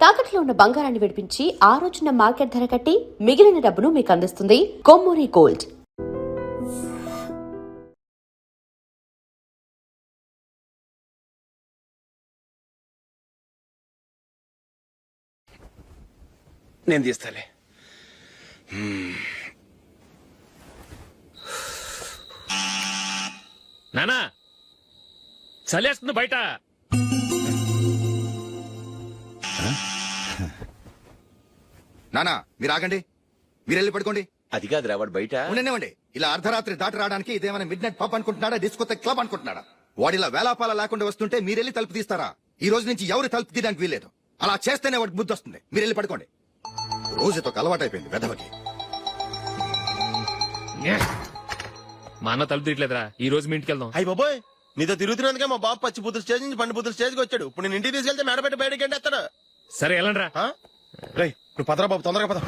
తాకట్లో ఉన్న బంగారాన్ని విడిపించి ఆ రోజున మార్కెట్ ధర కట్టి మిగిలిన డబ్బును మీకు అందిస్తుంది కొమ్మూరి గోల్డ్. నేను తీస్తాలే. నానా చలేస్తుంది బయట. నానా మీరు ఆగండి, మీరు వెళ్ళి పడుకోండి. అది కాదురా వాడు బయట. ఉండనివ్వండి. ఇలా అర్ధరాత్రి దాటి రావడానికి ఇదేమైనా మిడ్ నైట్ పబ్ అనుకుంటున్నాడా, డిస్కోతే క్లబ్ అనుకుంటున్నాడా? వాడిలా వేలాపాల లేకుండా వస్తుంటే మీరెళ్ళి తలుపు తీస్తారా? ఈ రోజు నుంచి ఎవరు తలుపు తీయడానికి వీల్లేదు. అలా చేస్తేనే వాడికి బుద్ధి వస్తుంది. మీరు వెళ్ళి పడుకోండి. రోజుతో అలవాటైపోయింది వెధవకి. మా అన్న తలుపు తీయట్లేదురా. ఈ రోజు మీ ఇంటికి వెళ్దాం. అయ్యి బాబోయ్, నీతో తిరుగుతున్నందుకే మా బాబు పచ్చి బుద్ధుల స్టేజ్ నుంచి పండు బుద్ధుల స్టేజ్కి వచ్చాడు. ఇప్పుడు నేను ఇంటికి తీసుకెళ్తే మేడపెట్టి బయటకి ఎండేస్తాడు. సరే వెళ్ళండి రా. రేయ్ నువ్వు పదరా బాబు, తొందరగా పద.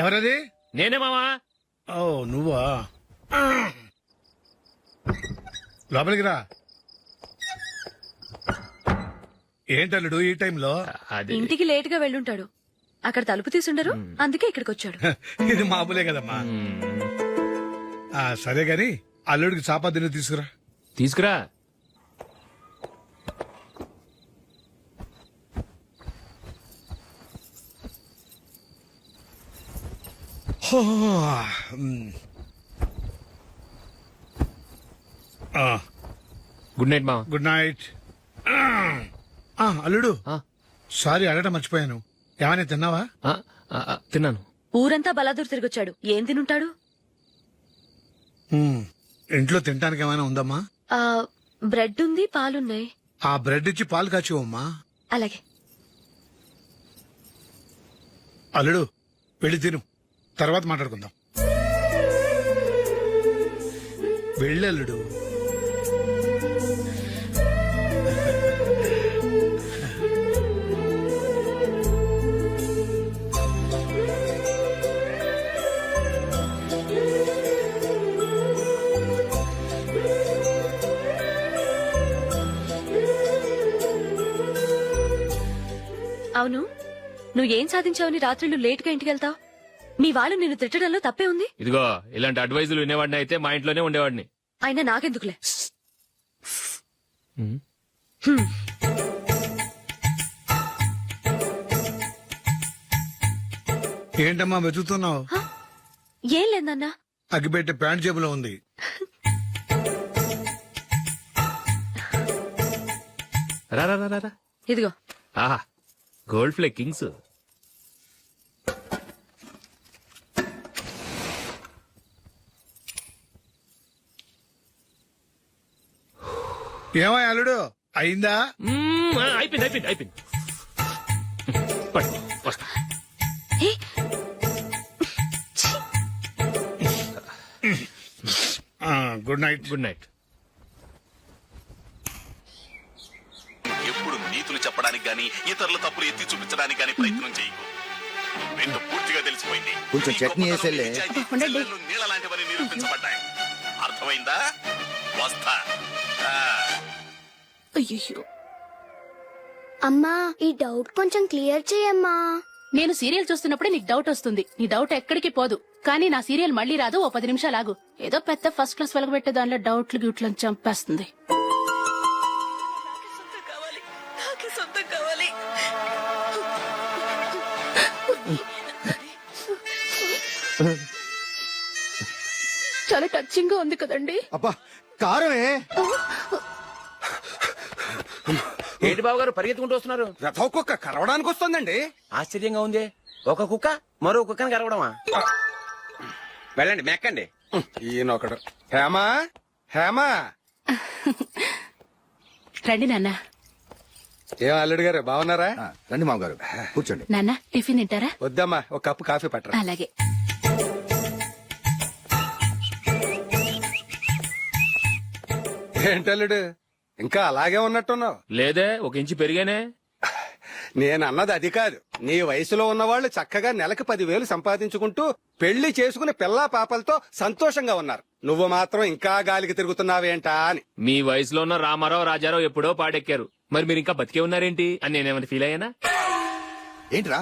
ఎవరది? నేనే మావా. ఓ నువ్వా? లోపలికి రా. ఏంటల్లుడు ఈ టైంలో? అది ఇంటికి లేట్ గా వెళ్ళుంటాడు. అక్కడ తలుపు తీసుండరు, అందుకే ఇక్కడికి వచ్చాడు. ఇది మామూలే కదమ్మా. సరే గాని అల్లుడికి చాపాదిని తీసుకురా. తీసుకురా. గుడ్ నైట్ మావా. Good night. అల్లుడు సారీ అడగటం మర్చిపోయాను. ఏమైనా తిన్నావా? తిన్నాను. ఊరంతా బలాదూర్ తిరిగొచ్చాడు, ఏం తినుంటాడు? ఇంట్లో తినడానికి ఏమైనా ఉందమ్మా? బ్రెడ్ ఉంది, పాలున్నాయి. ఆ బ్రెడ్ ఇచ్చి పాలు కాచివమ్మా. అలాగే. అల్లుడు వెళ్ళి తిను, తర్వాత మాట్లాడుకుందాం. వెళ్ళల్లుడు. అవును, నువ్వేం సాధించావని రాత్రులు లేట్ గా ఇంటికి వెళ్తావు? మీ వాళ్ళు నిన్ను తిట్టడంలో తప్పే ఉంది. ఇదిగో ఇలాంటి అడ్వైజులు వినేవాడిని అయితే మా ఇంట్లోనే ఉండేవాడిని. అయినా నాకెందుకులే. ఏంటమ్మా వెతుకుతున్నావు? ఏం లేదన్నా. అగ్గిపెట్టే ప్యాంట్ జేబులో ఉంది. రా రా రా రా. ఇదిగో. ఆహా, గోల్డ్ ఫ్లే కింగ్స్. ఏమో అల్లుడు అయిందా? అయిపోయింది అయిపోయింది అయిపోయింది. పట్టు, వస్తా. Good night. Good night. ఎప్పుడు నీతులు చెప్పడానికి గాని ఇతరుల తప్పులు ఎత్తి చూపించడానికి గాని ప్రయత్నం చేయకు. రెండు పూర్తిగా తెలిసిపోయింది. కొంచెం చట్నీ వేసేలే. నీళ్ళ లాంటివని నిరూపించబడ్డాయి. అర్థమైందా? వస్తా. అయ్యో, అమ్మా ఈ డౌట్ కొంచెం క్లియర్ చేయమ్మా. నేను సీరియల్ చూస్తున్నప్పుడే నీకు డౌట్ వస్తుంది. నీ డౌట్ ఎక్కడికి పోదు. కానీ నా సీరియల్ మళ్ళీ రాదు. ఓ 10 నిమిషాలు ఆగు. ఏదో పెద్ద ఫస్ట్ క్లాస్ వెలగబెట్టే దానిలో డౌట్లు గ్యూట్లను చంపేస్తుంది. చాలా టచింగ్ గా ఉంది కదండి. అబ్బా కారమే. ఏంటి బాబు గారు పరిగెత్తుకుంటూ వస్తున్నారు? రథ కుక్క కరవడానికి వస్తుందండి. ఆశ్చర్యంగా ఉంది. ఒక కుక్క మరో కుక్కని కరవడమా? వెళ్ళండి మెక్కండి. ఈయనొకడు. హేమా హేమా. రండి నాన్న. ఏం అల్లుడు గారు బాగున్నారా? రండి మామగారు కూర్చోండి. నాన్న టిఫిన్ తింటారా? వద్దమ్మా, ఒక కప్పు కాఫీ పట్టరా. అలాగే. ఏంటల్లుడు ఇంకా అలాగే ఉన్నట్టున్నావు. లేదే, ఒక ఇంచు పెరిగానే. నేనన్నది అది కాదు. నీ వయసులో ఉన్నవాళ్ళు చక్కగా నెలకు 10,000 సంపాదించుకుంటూ పెళ్లి చేసుకుని పిల్లా పాపలతో సంతోషంగా ఉన్నారు. నువ్వు మాత్రం ఇంకా గాలికి తిరుగుతున్నావేంటా అని. మీ వయసులో ఉన్న రామారావు రాజారావు ఎప్పుడో పాడెక్కారు, మరి మీరు ఇంకా బతికే ఉన్నారేంటి అని నేనేమైనా ఫీల్ అయ్యానా? ఏంట్రా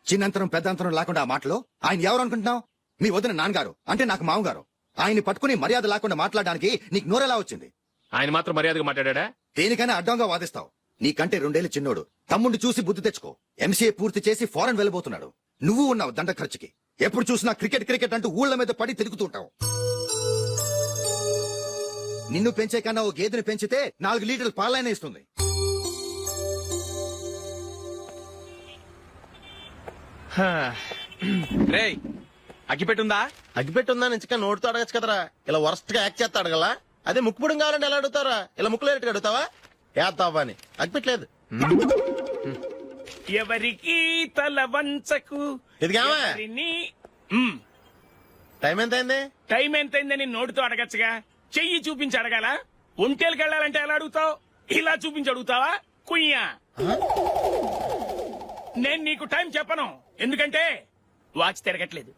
చిన్నంతరం పెద్దంతరం లేకుండా ఆ మాటలో ఆయన ఎవరు అనుకుంటున్నావు? మీ వదిన నాన్నగారు అంటే నాకు మామగారు. ఆయన్ని పట్టుకుని మర్యాద లేకుండా మాట్లాడడానికి నీకు నోరెలా వచ్చింది? ఆయన మాత్రం మర్యాదగా మాట్లాడా? దేనికైనా అడ్డంగా వాదిస్తావు. నీకంటే 2 ఏళ్ల చిన్నోడు. తమ్ముడు చూసి బుద్ధి తెచ్చుకో. ఎంసీఏ పూర్తి చేసి ఫారెన్ వెళ్ళబోతున్నాడు. నువ్వు ఉన్నావు దండ ఖర్చుకి. ఎప్పుడు చూసినా క్రికెట్ క్రికెట్ అంటూ ఊళ్ళ మీద పడి తిరుగుతుంటావు. నిన్ను పెంచే కన్నా ఓ గేదెని పెంచితే 4 లీటర్లు పాలైనా ఇస్తుంది. రేయ్ అగ్గిపెట్టుందా? అగ్గిపెట్టుందా నుంచి నోటితో అడగచ్చు కదరా. ఇలా వరస్ట్ గా యాక్ట్ చేస్తా అడగలా? అదే ముక్కుపుడం కావాలంటే ఎలా అడుగుతారా? ఇలా ముక్కులు ఎట్టుగా అడుగుతావా? ఏత్తావా అని అగ్గిపెట్టలేదు. ఎవరికి తల వంచకు. ఇదిగామా టైం ఎంత అయింది? టైం ఎంతైందని నోటితో అడగచ్చుగా, చెయ్యి చూపించి అడగాల? ఒంటేలకు వెళ్ళాలంటే ఎలా అడుగుతావు? ఇలా చూపించి అడుగుతావా? కుయ్యా. నేను నీకు టైం చెప్పను, ఎందుకంటే వాచ్ తిరగట్లేదు.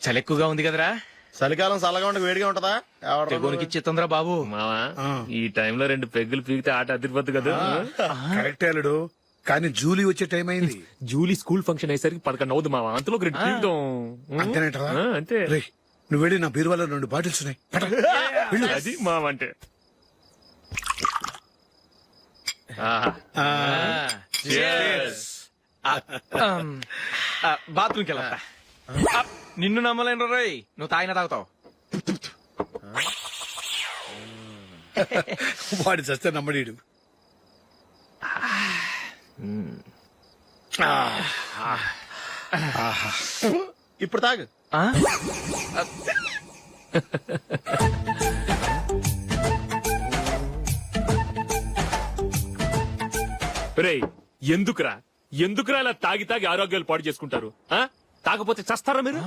చలి ఎక్కువగా ఉంది కదరా. చలికాలం చల్లగా ఉంటే వేడిగా ఉంటదా? తెగోనికిచ్చేతుందిరా బాబు. మావా, ఈ టైంలో 2 పెగ్గులు పీకితే ఆట అదిరిపోద్దు కదా. కరెక్టే అల్లుడు, కానీ జూలీ వచ్చే టైం అయింది. జూలీ స్కూల్ ఫంక్షన్ అయ్యేసరికి 11 అవుతుంది మావా. అంతలో 2 పీకుతాం. అంతేనేటవా? అంతే. రేయ్, నువ్వు వెళ్ళి నా బీరువాలో 2 బాటిల్స్ ఉన్నాయి. పట. వెళ్ళు. అది మావా అంటే. బాత్రూమ్కి వెళ్ళా. నిన్ను నమ్మలేను రోయ్, నువ్వు తాగినా తాగుతావు. వాడి చస్తే నమ్మడీడు. ఇప్పుడు తాగు. రేయ్, ఎందుకురా ఇలా తాగి తాగి ఆరోగ్యాలు పాడు చేసుకుంటారు? తాగపోతే చస్తారా మీరు?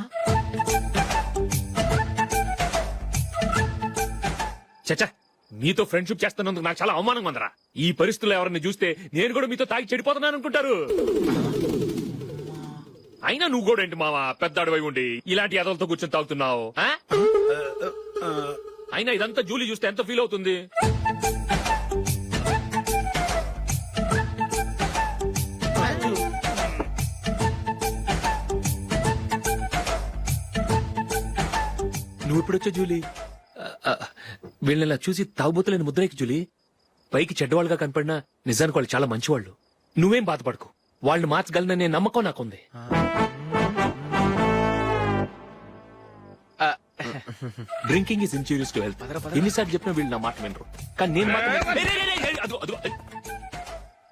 చచ్చా, మీతో ఫ్రెండ్షిప్ చేస్తున్నందుకు నాకు చాలా అవమానంగా ఉందరా. ఈ పరిస్థితుల్లో ఎవరిని చూస్తే నేను కూడా మీతో తాగి చెడిపోతున్నాను అనుకుంటారు. అయినా నువ్వు కూడా ఏంటి మావా, పెద్ద అడవై ఉండి ఇలాంటి ఎదలతో కూర్చొని తాగుతున్నావు? అయినా ఇదంతా జూలీ చూస్తే ఎంత ఫీల్ అవుతుంది? నువ్వు ఎప్పుడొచ్చా జూలీ? వీళ్ళని చూసి తాగుబోతులేని ముద్రేకి జూలీ. పైకి చెడ్డవాళ్ళుగా కనపడినా నిజానికి వాళ్ళు చాలా మంచివాళ్ళు. నువ్వేం బాధపడకు, వాళ్ళని మార్చగలననే నమ్మకం నాకుంది. Drinking is injurious to health. ఎన్నిసార్లు చెప్పినా వీళ్ళు నా మాట వినరు, కానీ నేను మాత్రం.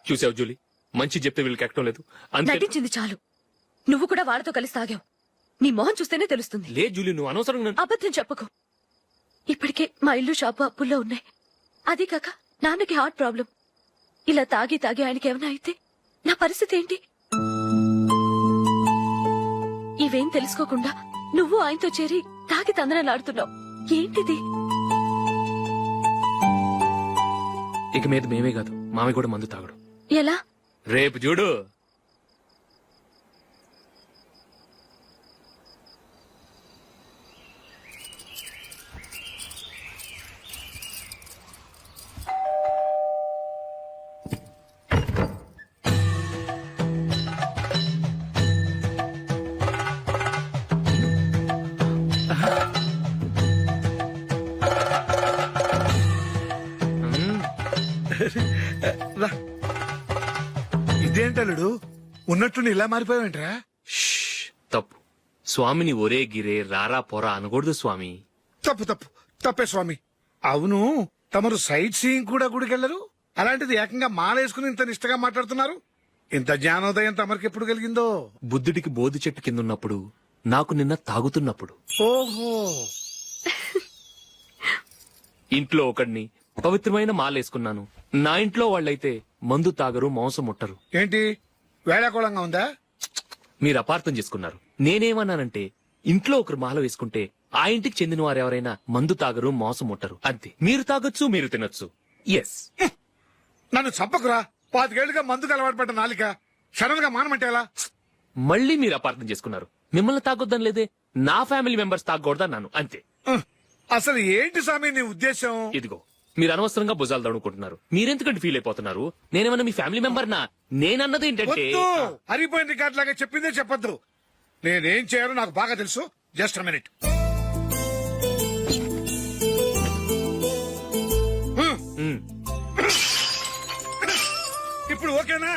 చూసావు జూలీ, మంచి చెప్తే వీళ్ళకి ఎక్కడం లేదు. అంతే. నటించింది చాలు. నువ్వు కూడా వాళ్ళతో కలిసి తాగావు. నీ మొహం చూస్తేనే తెలుస్తుంది. లే జూలీ, నువ్వు అనవసరంగా అబద్ధం చెప్పకు. ఇప్పటికే మా ఇల్లు షాపు అప్పుల్లో ఉన్నాయి. అదీ కాక నాన్నకి హార్ట్ ప్రాబ్లం. ఇలా తాగి తాగి ఆయనకి ఏమైనా అయితే నా పరిస్థితి ఏంటి? ఇవేం తెలుసుకోకుండా నువ్వు ఆయనతో చేరి తాగి తందనలాడుతున్నావు. ఏంటిది? ఇక మీద మేమే కాదు, మామి కూడా మందు తాగడు. ఎలా? రేపు చూడు. ఇదేంటల్లుడు, ఉన్నట్టుండి ఇలా మారిపోయావేంట్రా? తప్పు. స్వామిని ఒరే గిరే రారా పోరా అనకూడదు స్వామి. తప్పే స్వామి. అవును, తమరు సైట్ సీయింగ్ కూడా గుడికెళ్లరు. అలాంటిది ఏకంగా మాలేసుకుని ఇంత నిష్టగా మాట్లాడుతున్నారు. ఇంత జ్ఞానోదయం తమరికి ఎప్పుడు కలిగిందో? బుద్ధుడికి బోధి చెట్టు కింద ఉన్నప్పుడు, నాకు నిన్న తాగుతున్నప్పుడు. ఓహో. ఇంట్లో ఒకడిని పవిత్రమైన మాలేసుకున్నాను. నా ఇంట్లో వాళ్ళైతే మందు తాగరు, మాంసం ముట్టరు. ఏంటి వేళాకోళంగా ఉందా? మీరు అపార్థం చేసుకున్నారు. నేనేమన్నానంటే ఇంట్లో ఒకరు మాల వేసుకుంటే ఆ ఇంటికి చెందిన వారు ఎవరైనా మందు తాగరు, మోసం ముట్టరు, అంతే. మీరు తాగొచ్చు, మీరు తినొచ్చు. ఎస్. నన్ను చంపకురా. 5 ఏళ్లుగా మందుకు అలవాటు పడ్డ నాలిక సడన్ గా మానమంటే ఎలా? మళ్ళీ మీరు అపార్థం చేసుకున్నారు. మిమ్మల్ని తాగొద్దని లేదే, నా ఫ్యామిలీ మెంబర్స్ తాగకూడదన్నాను, అంతే. అసలు ఏంటి స్వామి నీ ఉద్దేశం? ఇదిగో మీరు అనవసరంగా భుజాలు దడుకుంటున్నారు. మీరెందుకంటే ఫీల్ అయిపోతున్నారు? నేనేమన్నా మీ ఫ్యామిలీ మెంబర్ నా? నేనన్నది ఏంటంటే వద్దు, హరిపోయిన రికార్డ్ లాగా చెప్పిందే చెప్పొద్దు. నేనేం చేయాలో నాకు బాగా తెలుసు. Just a minute. ఇప్పుడు ఓకేనా?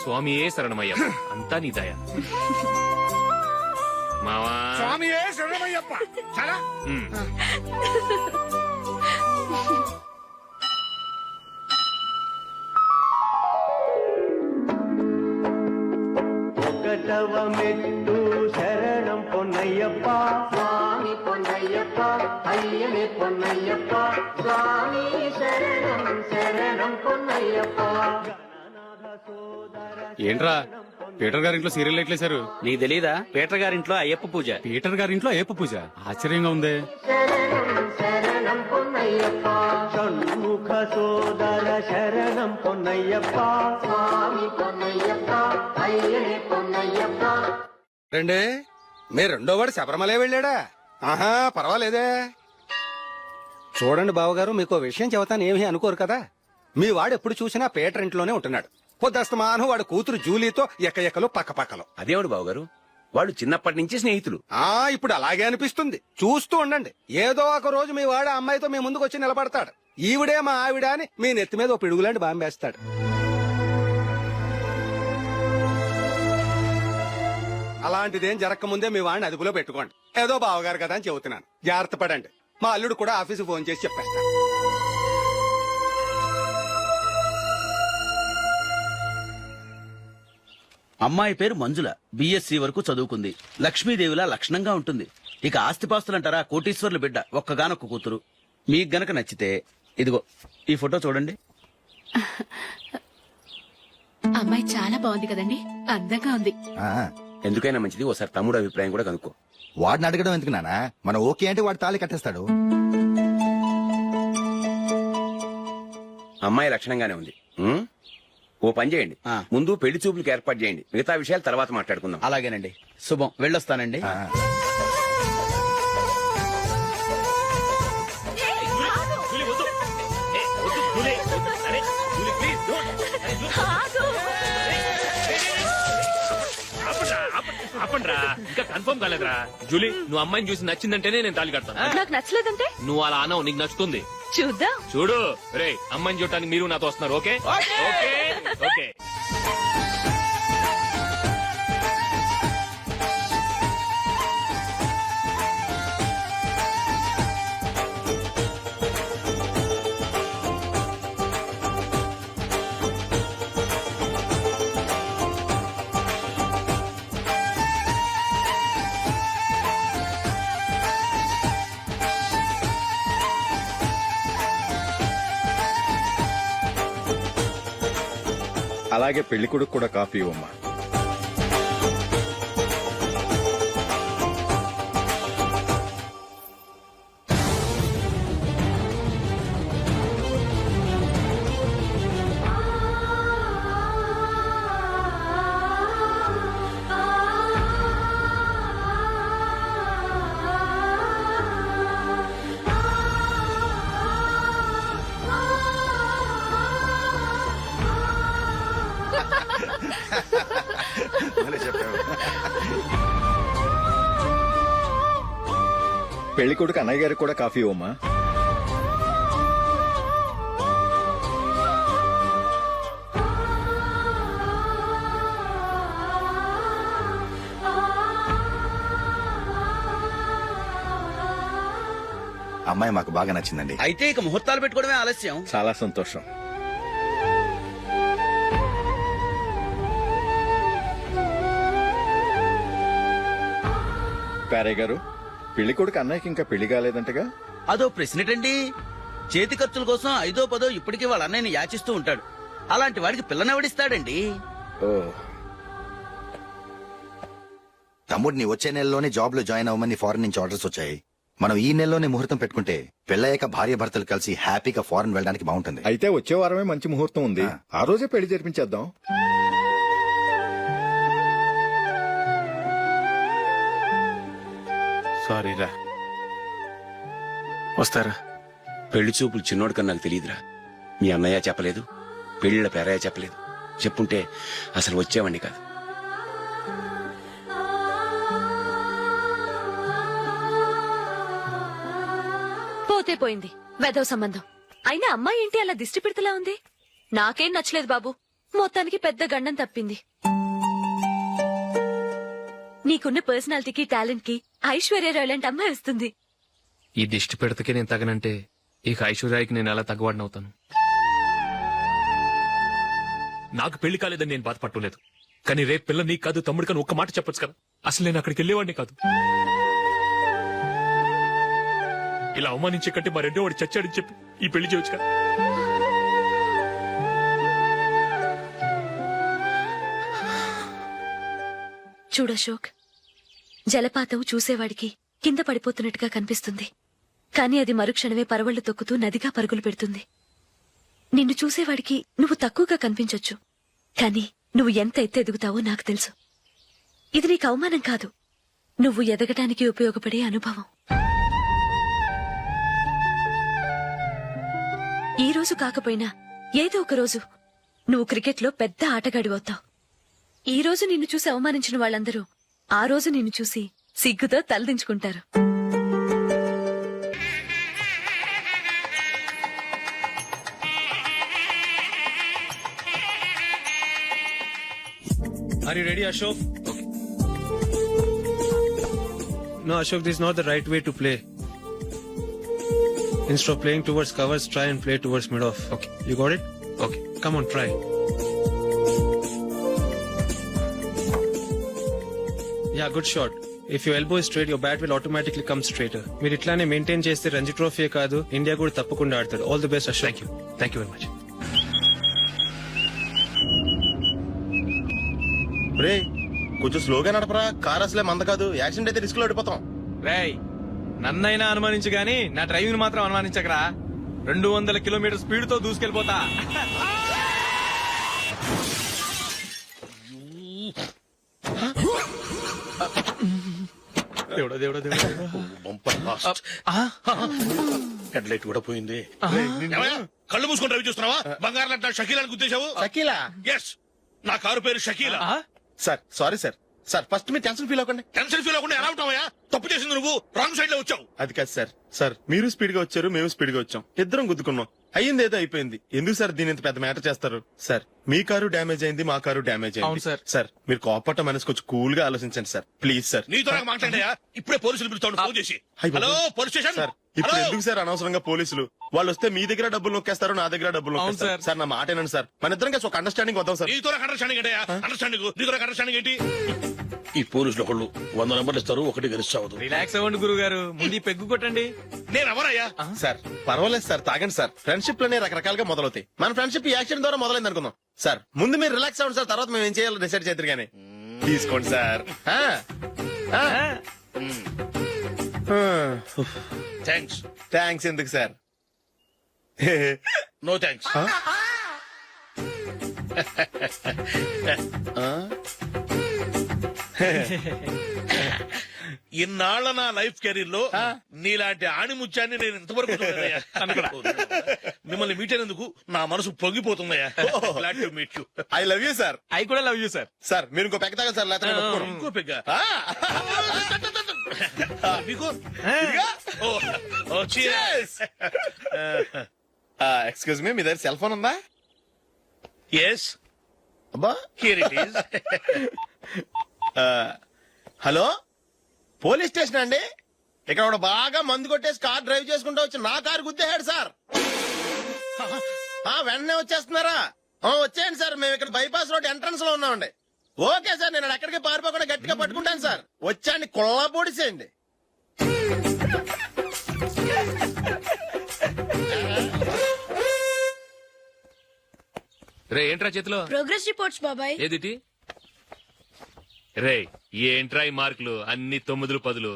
స్వామియే శరణమయ్య, అంతా నీ దయ. మావా స్వామియే శరణమయ్యప్ప. చాలా ఒకటవ మెట్టు శరణం పొన్నయ్యప్ప స్వామి పొన్నయ్యప్ప అయ్యనే పొన్నయ్యప్ప స్వామి శరణం శరణం పొన్నయ్యప్ప. ఏంట్రా పీటర్ గారింట్లో సీరియల్ ఎట్లేశారు? నీకు తెలీదా? పీటర్ గారింట్లో అయ్యప్ప పూజ. పీటర్ గారింట్లో అయ్యప్ప పూజ ఆశ్చర్యంగా ఉంది. శరణం శరణం పొన్నయ్యప్ప షణ్ముఖ సోదర శరణం పొన్నయ్యప్ప స్వామి పొన్నయ్యప్ప అయ్యనే పొన్నయ్యప్ప. రండి, మీరు రెండోవాడు శబరిమలే వెళ్ళాడా? ఆహా, పర్వాలేదే. చూడండి బావగారు, మీకు విషయం చెబుతాను, ఏమీ అనుకోరు కదా. మీ వాడు ఎప్పుడు చూసినా పీటర్ ఇంట్లోనే ఉంటున్నాడు. పొద్దస్తమానం వాడు కూతురు జూలీతో ఎక్కలు పక్కపక్కలు. అదేవిడు బావగారు, వాళ్ళు చిన్నప్పటి నుంచి స్నేహితులు. ఇప్పుడు అలాగే అనిపిస్తుంది. చూస్తూ ఉండండి, ఏదో ఒక రోజు మీ వాడు ఆ అమ్మాయితో మీ ముందుకు వచ్చి నిలబడతాడు. ఈవిడే మా ఆవిడ అని మీ నెత్తి మీద ఓ పిడుగులాంటి బాంబేస్తాడు. అలాంటిదేం జరగకముందే మీ వాడిని అదుపులో పెట్టుకోండి. ఏదో బావగారు కదా అని చెబుతున్నాను, జాగ్రత్త పడండి. మా అల్లుడు కూడా ఆఫీసు ఫోన్ చేసి చెప్పేస్తాను. అమ్మాయి పేరు మంజుల, బిఎస్సి వరకు చదువుకుంది. లక్ష్మీదేవిలా లక్షణంగా ఉంటుంది. ఇక ఆస్తిపాస్తులంటారా, కోటీశ్వర్లు బిడ్డ, ఒక్కగానొక్క కూతురు. మీకు గనక నచ్చితే ఇదిగో ఈ ఫోటో చూడండి. అమ్మాయి చాలా బాగుంది కదండి, అందంగా ఉంది. ఎందుకైనా మంచిది ఓసారి తమ్ముడు అభిప్రాయం కూడా కనుక్కో. వాడిని అడగడం ఎందుకు నానా? మనం ఓకే అంటే వాడు తాళి కట్టేస్తాడు. అమ్మాయి లక్షణంగానే ఉంది. ఓ పని చేయండి, ముందు పెళ్లి చూపులకు ఏర్పాటు చేయండి, మిగతా విషయాలు తర్వాత మాట్లాడుకుందాం. అలాగేనండి, శుభం, వెళ్ళొస్తానండి. ఆపండ్రా, ఇంకా కన్ఫర్మ్ కాలేదురా. జూలీ, నువ్వు అమ్మాయిని చూసి నచ్చిందంటేనే నేను తాళి కడతాను. నాకు నచ్చలేదంటే నువ్వు అలా అనవు, నీకు నచ్చుతుంది. చూద్దాం. చూడు రే, అమ్మాయిని చూడటానికి మీరు నాతో వస్తున్నారు. Okay okay okay. అలాగే పెళ్లి కొడుకు కూడా కాఫీ ఇవ్వమ్మా. పెళ్లి కొడుకు అన్నయ్య గారికి కూడా కాఫీ ఇవ్వమ్మా. అమ్మాయి మాకు బాగా నచ్చిందండి. అయితే ఇక ముహూర్తాలు పెట్టుకోవడమే ఆలస్యం. చాలా సంతోషం. పేరయ్య గారు, పెళ్లి కొడుకు అన్నయ్యకి ఇంకా పెళ్లి కాలేదంటగా? అదో ప్రశ్నటండి. చేతి ఖర్చుల కోసం 5ో 10 ఇప్పటికీ వాళ్ళ అన్నయ్యని యాచిస్తూ ఉంటాడు. అలాంటి వాడికి పిల్లనెవడిస్తాడండి? ఓ, తమ్ముడిని వచ్చే నెలలోనే జాబ్ లో జాయిన్ అవ్వమని ఫారెన్ నుంచి ఆర్డర్స్ వచ్చాయి. మనం ఈ నెలలోనే ముహూర్తం పెట్టుకుంటే పెళ్ళయ్యాక భార్య భర్తలు కలిసి హ్యాపీగా ఫారెన్ వెళ్ళడానికి బాగుంటుంది. అయితే వచ్చే వారమే మంచి ముహూర్తం ఉంది. ఆ రోజే పెళ్లి జరిపించేద్దాం. సారీరా. వస్తారా? పెళ్లి చూపులు చిన్నోడు కన్నా నాకు తెలియదురా. మీ అన్నయ్య చెప్పలేదు, పెళ్లిళ్ళ పేరయ్య చెప్పలేదు. చెప్పుంటే అసలు వచ్చేవాడిని కాదు. పోతే పోయింది వెదవ సంబంధం. అయినా అమ్మాయి ఏంటి అలా దిష్టి పెడతలా ఉంది? నాకేం నచ్చలేదు బాబు. మొత్తానికి పెద్ద గండం తప్పింది. నీకున్న పర్సనాలిటీకి టాలెంట్ కి ఐశ్వర్యరావు లాంటి అమ్మాయి వస్తుంది. ఈ దిష్టి పెడతకే నేను తగనంటే ఇక ఐశ్వర్యానికి నేను ఎలా తగ్గవాడినవుతాను? నాకు పెళ్లి కాలేదని నేను బాధపడలేదు, కానీ రేపు పిల్ల నీకు కాదు తమ్ముడు కానీ ఒక్క మాట చెప్పొచ్చు కదా. అసలు నేను అక్కడికి వెళ్ళేవాడిని కాదు. ఇలా అవమానించే కంటే మా రెండో వాడు చచ్చాడని చెప్పి ఈ పెళ్లి చేయొచ్చు కదా. చూడశోక్, జలపాతం చూసేవాడికి కింద పడిపోతున్నట్టుగా కనిపిస్తుంది, కానీ అది మరుక్షణమే పరవళ్లు తొక్కుతూ నదిగా పరుగులు పెడుతుంది. నిన్ను చూసేవాడికి నువ్వు తక్కువగా కనిపించొచ్చు, కానీ నువ్వు ఎంత ఎత్తు ఎదుగుతావో నాకు తెలుసు. ఇది నీకు అవమానం కాదు, నువ్వు ఎదగటానికి ఉపయోగపడే అనుభవం. ఈ రోజు కాకపోయినా ఏదో ఒక రోజు నువ్వు క్రికెట్లో పెద్ద ఆటగాడివవుతావు. ఈ రోజు నిన్ను చూసి అవమానించిన వాళ్ళందరూ ఆ రోజు నిన్ను చూసి సిగ్గుతో తలదించుకుంటారు. Are you ready, Ashok? Okay. No, Ashok, this is not the right way to play. Instead of playing towards covers, try and play towards mid-off. Okay. You got it? Okay. Come on, try. Yeah, good shot. If your elbow is straight, your bat will automatically come straighter. మీరు ఇట్లానే maintain చేస్తే Ranji trophy కాదు, India కూడా తప్పకుండా ఆడతాడు. All the best, Ashok. Thank you very much. రే కొంచెం స్లోగా నడపరా, car అసలే మంద కాదు. యాక్సిడెంట్ అయితే రిస్క్ లో ఓడిపోతాం. రేయ్, నన్నైనా అనుమానించు గానీ నా డ్రైవింగ్ మాత్రం అనుమానించకరా. 200 కిలోమీటర్ స్పీడ్ తో దూసుకెళ్ళిపోతా. దేవుడా దేవుడా దేవుడా. హెడ్ లైట్ కూడా పోయింది. కళ్ళు మూసుకొని రవి చూస్తున్నావా? బంగారం లాంటి షకీలాని గుర్తించావు? షకీలా? ఎస్, నా కారు పేరు Shakeela. Sir sorry sir. Sir first మీరు టెన్షన్ ఫీల్ అవ్వకండి. టెన్షన్ ఫీల్ అవ్వకుండా ఎలా ఉంటావయ్యా? తప్పు చేసింది నువ్వు, రాంగ్ సైడ్ లో వచ్చావు. అది కాదు సార్. సార్ మీరు స్పీడ్ గా వచ్చారు, మేము స్పీడ్ గా వచ్చాం, ఇద్దరం గుద్దుకున్నాం. అయ్యింది ఏదో అయిపోయింది. ఎందుకు సార్ దీని ఇంత పెద్ద మ్యాటర్ చేస్తారు? సార్ మీ కారు డ్యామేజ్ అయింది, మా కారు డ్యామేజ్ అవును అయింది. సార్. సార్ మీరు కోపట్ట మనసు కొంచెం కూల్ గా ఆలోచించండి సార్, ప్లీజ్ సార్. నీతో నాకు మాట్లాడాయా? ఇప్పుడే పోలీసులు పిలుస్తాను, ఫోన్ చేసి. అయ్ బాబోయ్. Hello police station. సార్ ఇప్పుడు హలో? ఎందుకు సార్ అనవసరంగా పోలీసులు? వాళ్ళు వస్తే మీ దగ్గర డబ్బులు నొక్కేస్తారు, నా దగ్గర డబ్బులు నొక్కేస్తారు. సార్. సార్ నా మాట ఏనండి సార్, మన ఇద్దరం కలిసి ఒక అండర్స్టాండింగ్ వద్దాం సార్. నీతో నాకు అండర్స్టాండింగ్ ఏంటయ్యా? అండర్స్టాండింగ్ నీతో నాకు అండర్స్టాండింగ్ ఏంటి? ఈ పోలీసులు ఒకళ్ళు 100 నెంబర్లు ఇస్తారు, ఒకటి గెలుస్తావు. రిలాక్స్ అవ్వండి గురువు గారు, ముందు ఈ పెగ్గు కొట్టండి. నేను ఎవరయ్యా? సార్ పర్వాలేదు సార్, తాగండి సార్. ఫ్రెండ్షిప్ లోనే రకరకాలుగా మొదలవుతాయి. మన ఫ్రెండ్షిప్ ఈ యాక్సిడెంట్ ద్వారా మొదలైంది అనుకుందాం. సార్ ముందు మీరు రిలాక్స్ అవ్వండి సార్, తర్వాత మేము ఏం చేయాలో డిసైడ్ చేద్దరు గానీ. తీసుకోండి సార్. థ్యాంక్స్. థ్యాంక్స్ ఎందుకు సార్? No thanks. ఇన్నాళ్ల నా లైఫ్ కెరీర్ లో నీలాంటి ఆణిముత్యాన్ని నేను ఇంతవరకు చూడలేదయ్యా. మిమ్మల్ని మీట్ అయినందుకు నా మనసు పొంగిపోతుందయ్యా. Glad to meet you. I love you sir. I కూడా లవ్ యూ సార్. సార్ మీరు ఇంకో పెక్క తాగండి సార్, లేకపోతే నేను ఒప్పుకోను. ఇంకో పెగ్గ మీకు? ఎక్స్క్యూజ్ మీ, మీ దగ్గర సెల్ ఫోన్ ఉందా? ఎస్, అబ్బా here it is. Hello, police station అండి. ఇక్కడ ఒకడు బాగా మందు కొట్టేసి కార్ డ్రైవ్ చేసుకుంటూ వచ్చి నా కారు గుద్దేశాడు సార్. వెంటనే వచ్చేస్తున్నారా? వచ్చేయండి సార్, మేము ఇక్కడ బైపాస్ రోడ్ ఎంట్రన్స్ లో ఉన్నామండి. ఓకే సార్, నేను ఎక్కడికి పారిపోకుండా గట్టిగా పట్టుకుంటాను సార్. వచ్చాండి, కుళ్ళ పొడిసేయండి. రే ఏంట్రా చేతిలో? ప్రోగ్రెస్ రిపోర్ట్స్ బాబాయ్. ఏదిటి? రే ఏంట్రా ఈ మార్కులు అన్ని 9, 10.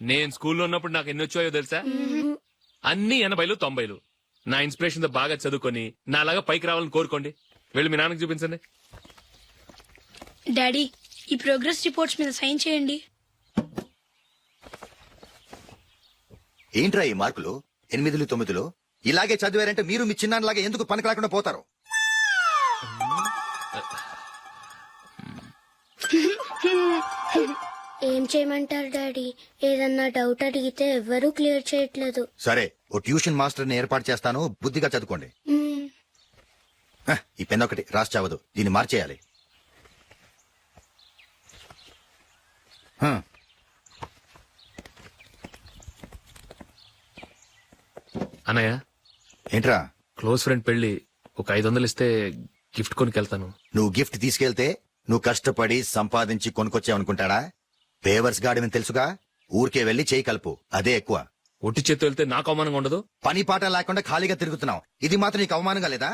నేను స్కూల్లో ఉన్నప్పుడు నాకు ఎన్ని వచ్చాయో తెలుసా? అన్ని 80, 90. నా ఇన్స్పిరేషన్ తో బాగా చదువుకొని నాలాగా పైకి రావాలని కోరుకోండి. వెళ్ళి మీ నాన్నకి చూపించండి. డాడీ ఈ ప్రోగ్రెస్ రిపోర్ట్స్ మీద సైన్ చేయండి. ఏంట్రా ఈ మార్కులు 8, 9? ఇలాగే చదివారంటే మీరు మీ చిన్నాన్నలాగా ఎందుకు పనికి రాకుండా పోతారు? ఏం చేయమంటారు డాడీ? ఏదన్నా డౌట్ అడిగితే ఎవ్వరూ క్లియర్ చేయట్లేదు. సరే ఓ ట్యూషన్ మాస్టర్ ని ఏర్పాటు చేస్తాను, బుద్ధిగా చదువుకోండి. ఈ పెన్ ఒకటి రాసి చావదు, దీన్ని మార్చేయాలి. అన్నయ్య ఏంట్రా? క్లోజ్ ఫ్రెండ్ పెళ్లి ఒక 500 ఇస్తే గిఫ్ట్ కొనికెళ్తాను. నువ్వు గిఫ్ట్ తీసుకెళ్తే నువ్వు కష్టపడి సంపాదించి కొనుక్కొచ్చావనుకుంటాడా? పేవర్స్ గాడిని తెలుసుగా, ఊరికే వెళ్లి చేయి కలుపు, అదే ఎక్కువ. ఒట్టి చేత్తో వెళ్తే నాకు అవమానంగా ఉండదు? పని పాట లేకుండా ఖాళీగా తిరుగుతున్నావు, ఇది మాత్రం నీకు అవమానంగా లేదా?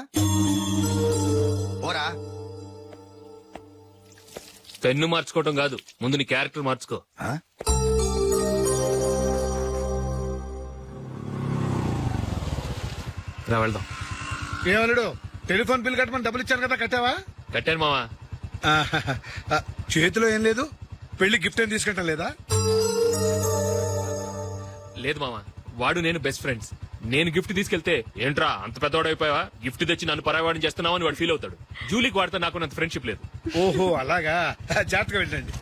పోరా. పెన్ను మార్చుకోవటం కాదు, ముందు నీ క్యారెక్టర్ మార్చుకో. ఆ? రా వెళ్దాం. ఏమలుడు, టెలిఫోన్ బిల్ కట్టమని డబ్బులు ఇచ్చాను కదా, కట్టావా? కట్టాను మావా. చేతిలో ఏం లేదు, పెళ్లి గిఫ్ట్ ఏం తీసుకుంటాం లేదా? లేదు మావా, వాడు నేను బెస్ట్ ఫ్రెండ్స్. నేను గిఫ్ట్ తీసుకెళ్తే ఏంట్రా అంత పెద్దవాడు అయిపోయావా, గిఫ్ట్ తెచ్చి నన్ను పరాయవాడిని చేస్తున్నావు అని వాడు ఫీల్ అవుతాడు. జూలీకి వాడితే నాకు అంత ఫ్రెండ్షిప్ లేదు. ఓహో అలాగా, జాగ్రత్తగా వెళ్ళండి.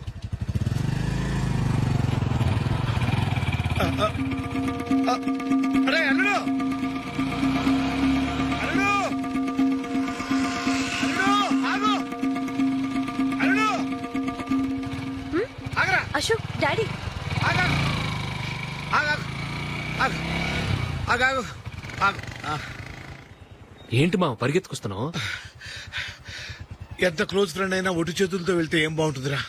అరే అల్లుడు, అల్లుడు, అల్లుడు, ఆగు, అల్లుడు, ఆగరా, అశోక్ డాడీ ఆగా, ఆగా, ఆగు, ఆగాగు, ఆగు. ఏంటి మావ పరిగెత్తుకొస్తున్నావు? ఎంత క్లోజ్ ఫ్రెండ్ అయినా ఒటి చేతులతో వెళ్తే ఏం బాగుంటుందిరా?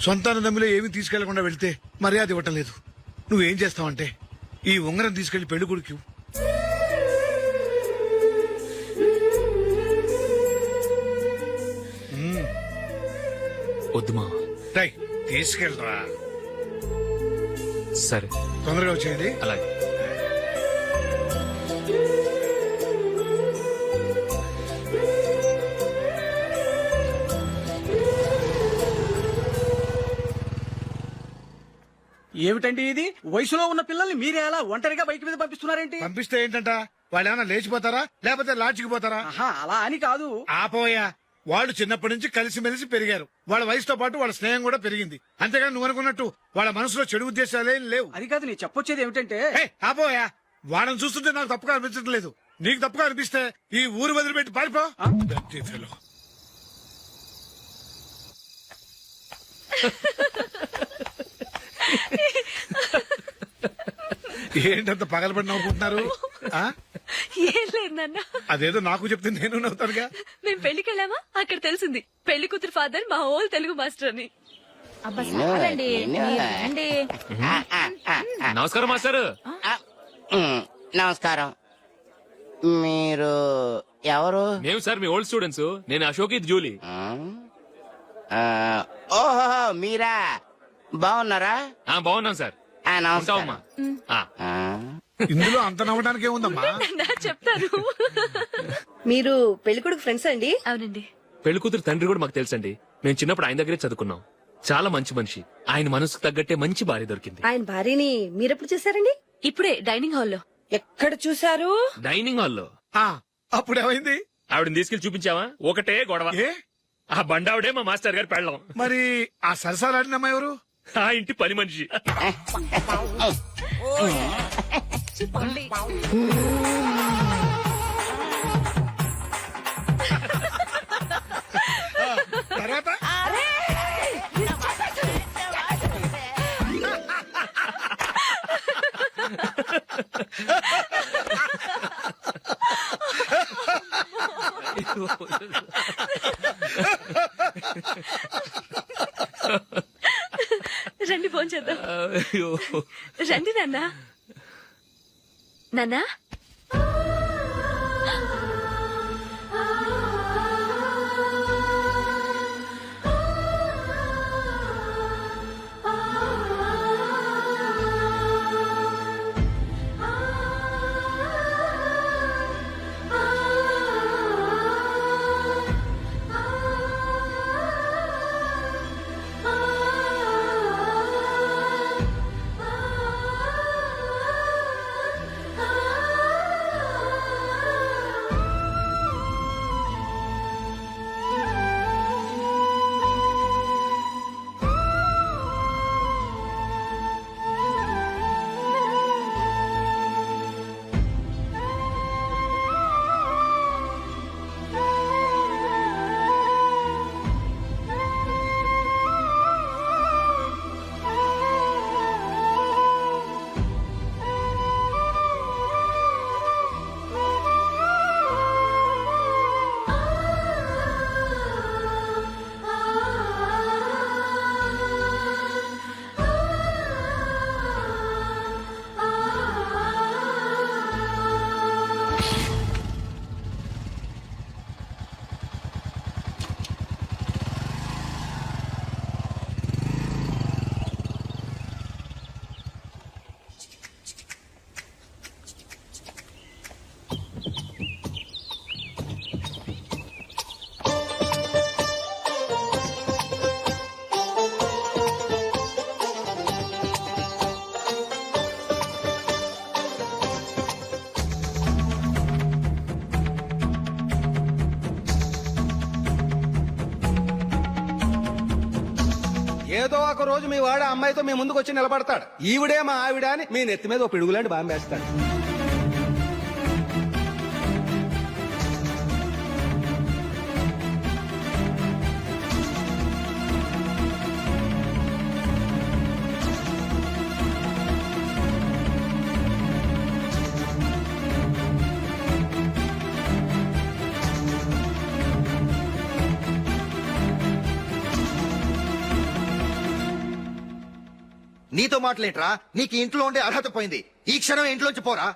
సొంతాన దమ్మిలో ఏమీ తీసుకెళ్లకుండా వెళ్తే మర్యాద ఇవ్వటం లేదు. నువ్వేం చేస్తావంటే ఈ ఉంగరం తీసుకెళ్లి పెళ్లి కొడుకు వద్దు మావ. తీసుకెళ్ళరా. సరే తొందరగా వచ్చేయండి. అలాగే. ఏమిటండి ఇది? వయసులో ఉన్న పిల్లల్ని మీరే అలా ఒంటరిగా బైక్ మీద పంపిస్తున్నారేంటి? పంపిస్తే ఏంటంట, వాళ్ళు ఏమైనా లేచిపోతారా లేకపోతే లాడ్జికి పోతారా? అలా అని కాదు. ఆపోయా, వాళ్ళు చిన్నప్పటి నుంచి కలిసిమెలిసి పెరిగారు. వాళ్ళ వయసుతో పాటు వాళ్ళ స్నేహం కూడా పెరిగింది. అంతేగాని నువ్వు అనుకున్నట్టు వాళ్ళ మనసులో చెడు ఉద్దేశాలేం లేవు. అది కాదు, నేను చెప్పొచ్చేది ఏమిటంటే, ఆపోయా, వాళ్ళని చూస్తుంటే నాకు తప్పుగా అనిపించడం లేదు. నీకు తప్పుగా అనిపిస్తే ఈ ఊరు వదిలిపెట్టి పారిపో. Dirty fellow. ఏంటంత పగలబడి నవ్వుకుంటున్నారు? ఏం లేదు నాన్న. అదేదో నాకు చెప్తే నేను నవ్వుతానుగా. మేము పెళ్లికి వెళ్ళామా, అక్కడ తెలిసింది పెళ్లి కూతురు ఫాదర్ మా హోల్ తెలుగు మాస్టర్ అని. నమస్కారం మాస్టర్. నమస్కారం. మీరు ఎవరు? మేము సార్ మీ ఓల్డ్ స్టూడెంట్స్. నేను అశోక్, ఇది జూలీ. ఓహో మీరా, బాగున్నారా? బాగున్నాం సార్. నమస్కారం. ఇందులో అంత నవ్వడానికి ఏముందమ్మా? చెప్తాను. మీరు పెళ్లి కొడుకు ఫ్రెండ్స్ అండి? అవునండి. పెళ్లి కూతురు తండ్రి కూడా మాకు తెలుసండి. మేము చిన్నప్పుడు ఆయన దగ్గరే చదువుకున్నాం. చాలా మంచి మనిషి. ఆయన మనసుకు తగ్గట్టే మంచి భార్య దొరికింది. ఆయన భార్యని మీరెప్పుడు చూసారండి? ఇప్పుడే డైనింగ్ హాల్లో. ఎక్కడ చూసారు? డైనింగ్ హాల్లో. అప్పుడు ఏమైంది? ఆవిడని తీసుకెళ్లి చూపించావా? ఒకటే గొడవ. ఆ బండావిడే మా మాస్టర్ గారు పెళ్ళం. మరి ఆ సరసాలాడిన అమ్మాయి ఎవరు? ఆ ఇంటి పని మనిషి. తర్వాత రండి ఫోన్ చేద్దాం. రండి నాన్న. నాన్నా ఏదో ఒక రోజు మీ వాడు ఆ అమ్మాయితో మీ ముందుకు వచ్చి నిలబడతాడు. ఈవిడే మా ఆవిడ అని మీ నెత్తి మీద ఓ పిడుగులాంటి బాంబేస్తాడు. నీతో మాటలేంట్రా? నీకు ఇంట్లో ఉండే అర్హత పోయింది. ఈ క్షణం ఇంట్లోంచి పోరా.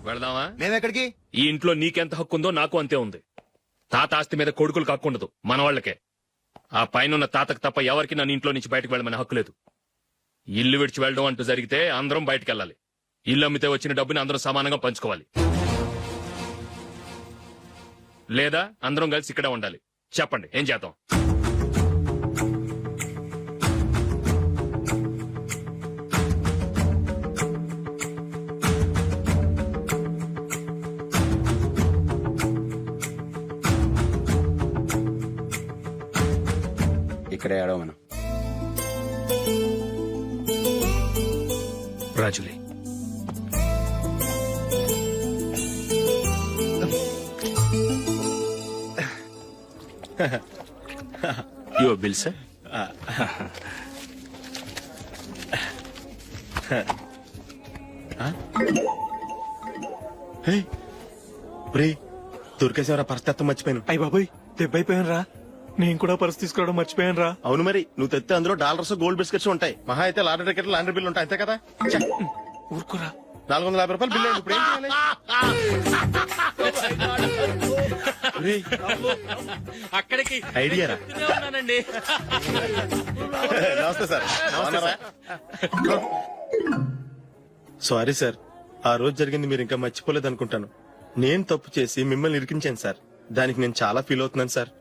వెళదామా? మేమెక్కడికి? ఈ ఇంట్లో నీకెంత హక్కు ఉందో నాకు అంతే ఉంది. తాత ఆస్తి మీద కొడుకులకు హక్కు ఉండదు, మన వాళ్ళకే. ఆ పైన తాతకు తప్ప ఎవరికి నన్ను ఇంట్లో నుంచి బయటకు వెళ్ళమని హక్కు లేదు. ఇల్లు విడిచి వెళ్ళడం అంటూ జరిగితే అందరం బయటకు వెళ్ళాలి. ఇల్లు అమ్మితే వచ్చిన డబ్బుని అందరం సమానంగా పంచుకోవాలి. లేదా అందరం కలిసి ఇక్కడే ఉండాలి. చెప్పండి, ఏం చేద్దాం? ఇక్కడే ఆడమను. రాజులీ, యువర్ బిల్ సార్. దొరికేసేవరా పరిస్థితి మర్చిపోయాను. అయ్య బాబాయ్, దెబ్బైపోయాను రా. నేను కూడా పర్స్ తీసుకురావడం మర్చిపోయాను రా. అవును మరి, నువ్వు తెస్తే అందులో డాలర్స్ గోల్డ్ బిస్కెట్స్ ఉంటాయి. మహా అయితే లాటరీ టికెట్ లాండ్రీ బిల్లు ఉంటాయి, అంతే కదా. ఊరుకోరా. 450 రూపాయలు బిల్లు. ఇప్పుడు ఏం చేయాలి? ఒరేయ్, అక్కడికి ఐడియా రా. ఉన్నానండి. నమస్తే సార్. సారీ సార్, ఆ రోజు జరిగింది మీరు ఇంకా మర్చిపోలేదు అనుకుంటాను. నేను తప్పు చేసి మిమ్మల్ని ఇరికించాను సార్. దానికి నేను చాలా ఫీల్ అవుతున్నాను సార్.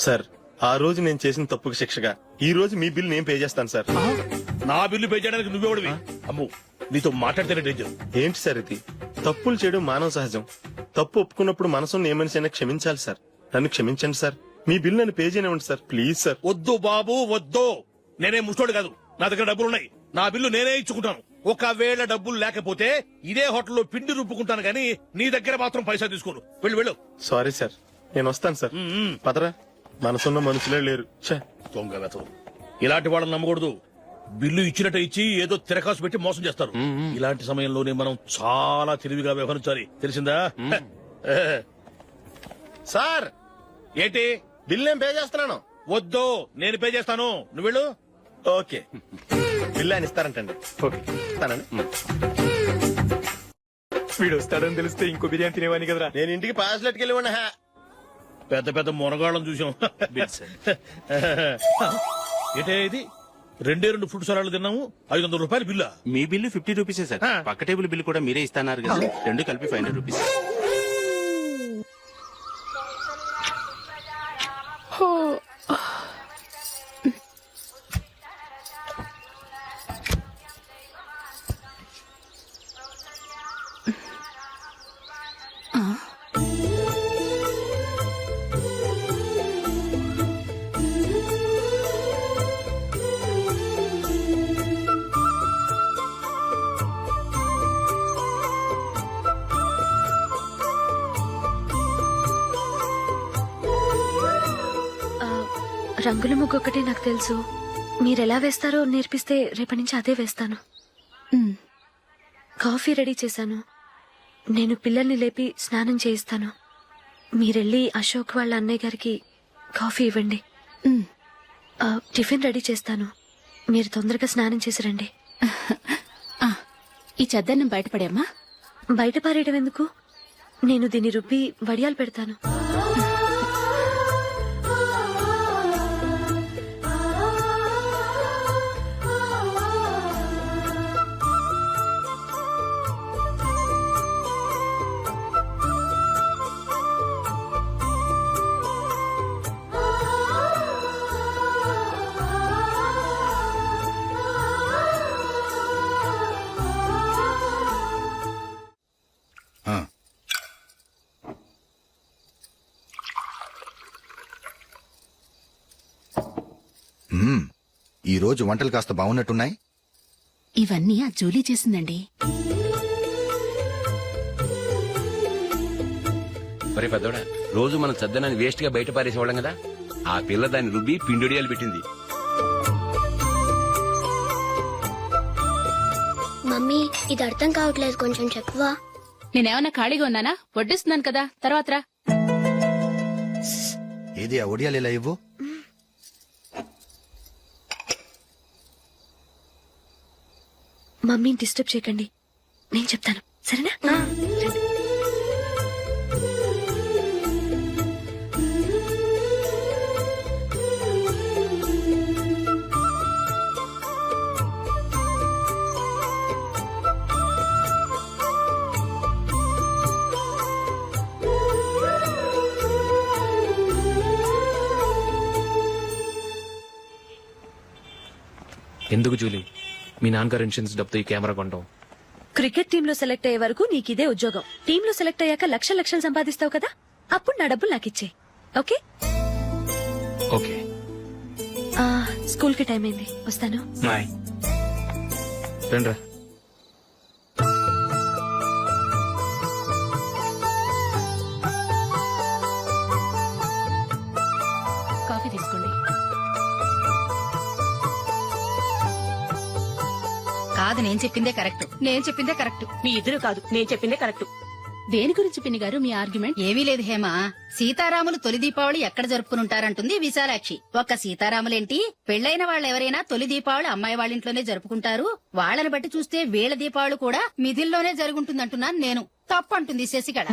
సార్, ఆ రోజు నేను చేసిన తప్పుకి శిక్షగా ఈ రోజు మీ బిల్ నేను పే చేస్తాను సార్. నా బిల్లు పే చేయడానికి నువ్వెవడివి? అమ్ము, నీతో మాట్లాడితేనే డేంజర్. ఏంటి సార్ ఇది? తప్పులు చేయడం మానవ సహజం. తప్పు ఒప్పుకున్నప్పుడు మనసును ఏ మనిషి అయినా క్షమించాలి సార్. నన్ను క్షమించండి సార్. మీ బిల్ నన్ను పే చేయనివ్వండి సార్, ప్లీజ్ సార్. వద్దు బాబు, వద్దు. నేనే ముష్టోడు కాదు, నా దగ్గర డబ్బులున్నాయి. నా బిల్లు నేనే ఇచ్చుకుంటాను. ఒకవేళ డబ్బులు లేకపోతే ఇదే హోటల్లో పిండి రుబ్బుకుంటాను కానీ నీ దగ్గర మాత్రం పైసా తీసుకోను. వెళ్ళు వెళ్ళు. సారీ సార్, నేను వస్తాను సార్. పదరా, మనసున్న మనుషులే లేరు. ఛే, దొంగ వెతవు. ఇలాంటి వాళ్ళని నమ్మకూడదు. బిల్లు ఇచ్చినట్టు ఇచ్చి ఏదో తిరకాసు పెట్టి మోసం చేస్తారు. ఇలాంటి సమయంలోనే మనం చాలా తెలివిగా వ్యవహరించాలి, తెలిసిందా? సార్, ఏంటి? బిల్ నేను పే చేస్తున్నాను. వద్దు, నేను పే చేస్తాను. నువ్వు వెళ్ళు. ఓకే, బిల్ ఆయన ఇస్తారంటండి. ఓకే, ఇస్తానండి. వీడు వస్తాడని తెలిస్తే ఇంకో బిర్యానీ తినేవాని కదరా. నేను ఇంటికి పాస్లెట్కి వెళ్ళి ఉన్నా. పెద్ద పెద్ద మునగాళ్ళం చూసాం. ఏంటే ఇది? 2 ఫుడ్ సలాడ్లు తిన్నాము, 500 రూపాయలు బిల్లా? మీ బిల్లు 50 రూపీసే సార్. పక్క టేబుల్ బిల్లు కూడా మీరే ఇస్తాన్నారు కదా, రెండు కలిపి 500 రూపీస్. రంగుల ముగ్గు ఒకటే నాకు తెలుసు. మీరెలా వేస్తారో నేర్పిస్తే రేపటి నుంచి అదే వేస్తాను. కాఫీ రెడీ చేశాను. నేను పిల్లల్ని లేపి స్నానం చేయిస్తాను. మీరెళ్ళి అశోక్ వాళ్ళ అన్నయ్య గారికి కాఫీ ఇవ్వండి. టిఫిన్ రెడీ చేస్తాను. మీరు తొందరగా స్నానం చేసి రండి. ఈ చెద్దన్నం బయటపడేమ్మా. బయట పారేయడం ఎందుకు? నేను దీన్ని రుబ్బి వడియాలు పెడతాను. ఈ రోజు వంటలు కాస్త బాగున్నట్టున్నాయి. ఇవన్నీ ఆ జూలీ చేసిందండి. మరి పెద్దోడా, రోజు మనం చద్దనాన్ని వేస్ట్ గా బయట పారేసేవాళ్ళం కదా, ఆ పిల్ల దాన్ని రుబ్బి పిండిడియాలు పెట్టింది. మమ్మీ ఇది అర్థం కావట్లేదు, కొంచెం చెప్పవా? నేనేమన్నా ఖాళీగా ఉన్నానా? వడ్డిస్తున్నాను కదా, తర్వాత రా. ఏది ఆ ఒడియాలు ఇలా ఇవ్వు. మమ్మీని డిస్టర్బ్ చేయకండి, నేను చెప్తాను, సరేనా? రండి. ఎందుకు జూలీ మీ నాన్నగారు ఇన్సూరెన్స్ డబ్బుతో ఈ కెమెరా కొనడం? క్రికెట్ టీంలో సెలెక్ట్ అయ్యే వరకు నీకిదే ఉద్యోగం. టీంలో సెలెక్ట్ అయ్యాక లక్షలు సంపాదిస్తావు కదా, అప్పుడు నా డబ్బులు నాకిచ్చే. ఓకే? ఓకే. స్కూల్ కి టైం అయింది, వస్తాను. బాయ్. రండ్రా. కాఫీ తీసుకోండి. కాదు, నేను చెప్పిందే కరెక్ట్. నేను చెప్పిందే కరెక్ట్. మీ ఇద్దరు కాదు, నేను చెప్పిందే కరెక్ట్. దేని గురించి పిన్ని గారు మీ ఆర్గ్యుమెంట్? ఏమీ లేదు హేమ. సీతారాములు తొలి దీపావళి ఎక్కడ జరుపుకుంటారంటుంది విశాలాక్షి. ఒక్క సీతారాములేంటి, పెళ్లైన వాళ్ళెవరైనా తొలి దీపావళి అమ్మాయి వాళ్ళింట్లోనే జరుపుకుంటారు. వాళ్ళని బట్టి చూస్తే వీళ్ళ దీపావళి కూడా మిథిల్లోనే జరుగుంటుందంటున్నాను నేను. తప్పు అంటుంది శశికళ.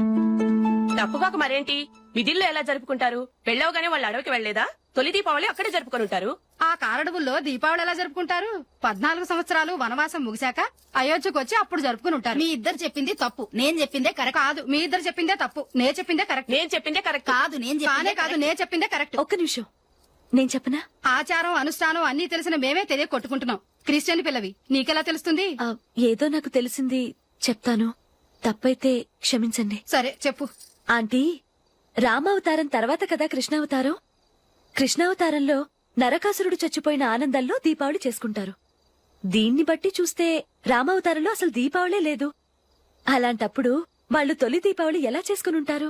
తప్పుగాక మరేంటి, మిదిల్లో ఎలా జరుపుకుంటారు? పెళ్ళవగానే వాళ్ళు అడవికి వెళ్లేదా? తొలి దీపావళి అక్కడే జరుపుకొని ఉంటారు. ఆ కారడవుల్లో దీపావళి ఎలా జరుపుకుంటారు? 14 సంవత్సరాలు వనవాసం ముగిశాక అయోధ్యకు వచ్చి అప్పుడు జరుపుకుని ఉంటారు. మీ ఇద్దరు చెప్పింది తప్పు, నేను చెప్పిందే కరెక్ట్. కాదు, మీ ఇద్దరు చెప్పిందే తప్పు, నేను చెప్పిందే కరెక్ట్. నేను చెప్పిందే కరెక్ట్. కాదు, నేను చెప్పిందే కరెక్ట్. ఒక్క నిమిషం, నేను చెప్పనా? ఆచారం అనుష్ఠానం అన్ని తెలిసిన మేమే తెలియ కొట్టుకుంటున్నాం. క్రిస్టియన్ పిల్లవి, నీకెలా తెలుస్తుంది? ఏదో నాకు తెలిసింది చెప్తాను, తప్పైతే క్షమించండి. సరే చెప్పు. ఆంటీ, రామావతారం తర్వాత కదా కృష్ణావతారం. కృష్ణావతారంలో నరకాసురుడు చచ్చిపోయిన ఆనందంలో దీపావళి చేసుకుంటారు. దీన్ని బట్టి చూస్తే రామావతారంలో అసలు దీపావళే లేదు. అలాంటప్పుడు వాళ్ళు తొలి దీపావళి ఎలా చేసుకునుంటారు?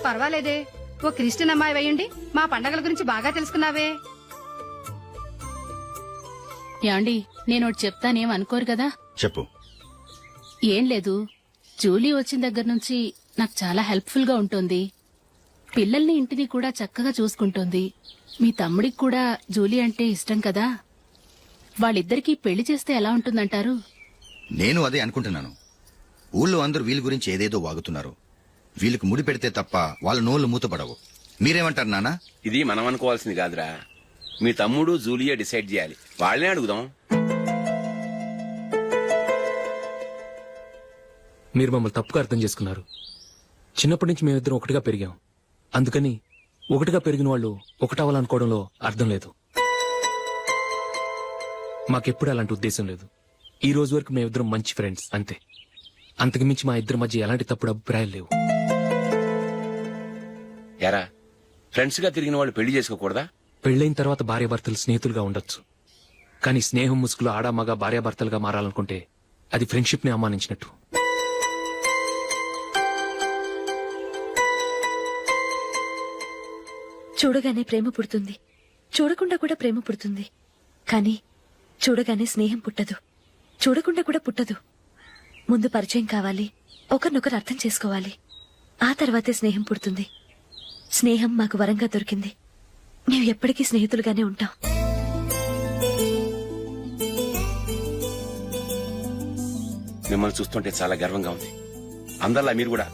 పర్వాలేదే, ఓ క్రిస్టియన్ అమ్మాయి వేయండి, మా పండగల గురించి బాగా తెలుసుకున్నావే. యాండి, నేను చెప్తానేం అనుకోరు కదా? చెప్పు. ఏం లేదు, జూలీ వచ్చిన దగ్గర నుంచి నాకు చాలా హెల్ప్ఫుల్ గా ఉంటుంది. పిల్లల్ని ఇంటిని కూడా చక్కగా చూసుకుంటోంది. మీ తమ్ముడికి కూడా జూలీ అంటే ఇష్టం కదా. వాళ్ళిద్దరికీ పెళ్లి చేస్తే ఎలా ఉంటుందంటారు? నేను అదే అనుకుంటున్నాను. ఊళ్ళో అందరూ వీళ్ళ గురించి ఏదేదో వాగుతున్నారు. వీళ్ళకి ముడి పెడితే తప్ప వాళ్ళ నోళ్లు మూతపడవు. మీరేమంటారు నాన్న? ఇది మనం అనుకోవాల్సింది కాదురా, మీ తమ్ముడు జూలియా డిసైడ్ చేయాలి. వాళ్ళనే అడుగుదాం. మీరు మమ్మల్ని తప్పుగా అర్థం చేసుకున్నారు. చిన్నప్పటి నుంచి మేమిద్దరం ఒకటిగా పెరిగాం. అందుకని ఒకటిగా పెరిగిన వాళ్ళు ఒకటవ్వాలనుకోవడంలో అర్థం లేదు. మాకెప్పుడు అలాంటి ఉద్దేశం లేదు. ఈ రోజు వరకు మేమిద్దరం మంచి ఫ్రెండ్స్ అంతే. అంతకు మించి మా ఇద్దరి మధ్య ఎలాంటి తప్పుడు అభిప్రాయాలు లేవు. ఎరా, ఫ్రెండ్స్ గా తిరిగిన వాళ్ళు పెళ్లి చేసుకోకూడదా? పెళ్లైన తర్వాత భార్యాభర్తలు స్నేహితులుగా ఉండొచ్చు. కానీ స్నేహం ముసుగులో ఆడామగా భార్యాభర్తలుగా మారాలనుకుంటే అది ఫ్రెండ్షిప్ ని అవమానించినట్టు. చూడగానే ప్రేమ పుడుతుంది, చూడకుండా కూడా ప్రేమ పుడుతుంది. కానీ చూడగానే స్నేహం పుట్టదు, చూడకుండా కూడా పుట్టదు. ముందు పరిచయం కావాలి, ఒకరినొకరు అర్థం చేసుకోవాలి, ఆ తర్వాతే స్నేహం పుడుతుంది. స్నేహం మాకు వరంగా దొరికింది. మేము ఎప్పటికీ స్నేహితులుగానే ఉంటాం. మిమ్మల్ని చూస్తుంటే చాలా గర్వంగా ఉంది. అందరిలా మీరు కూడా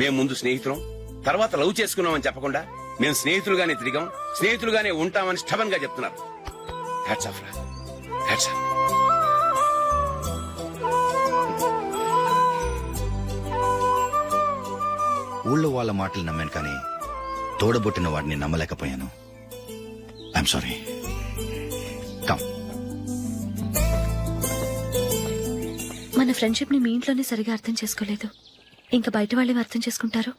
మేము ముందు స్నేహితులం, తర్వాత లవ్ చేసుకున్నామని చెప్పకుండా మేము స్నేహితులుగానే తిరిగాం, స్నేహితులుగానే ఉంటామని స్టబన్ గా చెప్తున్నారు. హ్యాట్స్ ఆఫ్ రా, హ్యాట్స్ ఆఫ్. ఊళ్ళో వాళ్ళ మాటలు నమ్మాను, కానీ తోడబుట్టిన వాడిని నమ్మలేకపోయాను. I'm sorry. కమ్. మన ఫ్రెండ్షిప్ ని మీ ఇంట్లోనే సరిగా అర్థం చేసుకోలేదు, ఇంకా బయట వాళ్ళేం అర్థం చేసుకుంటారు?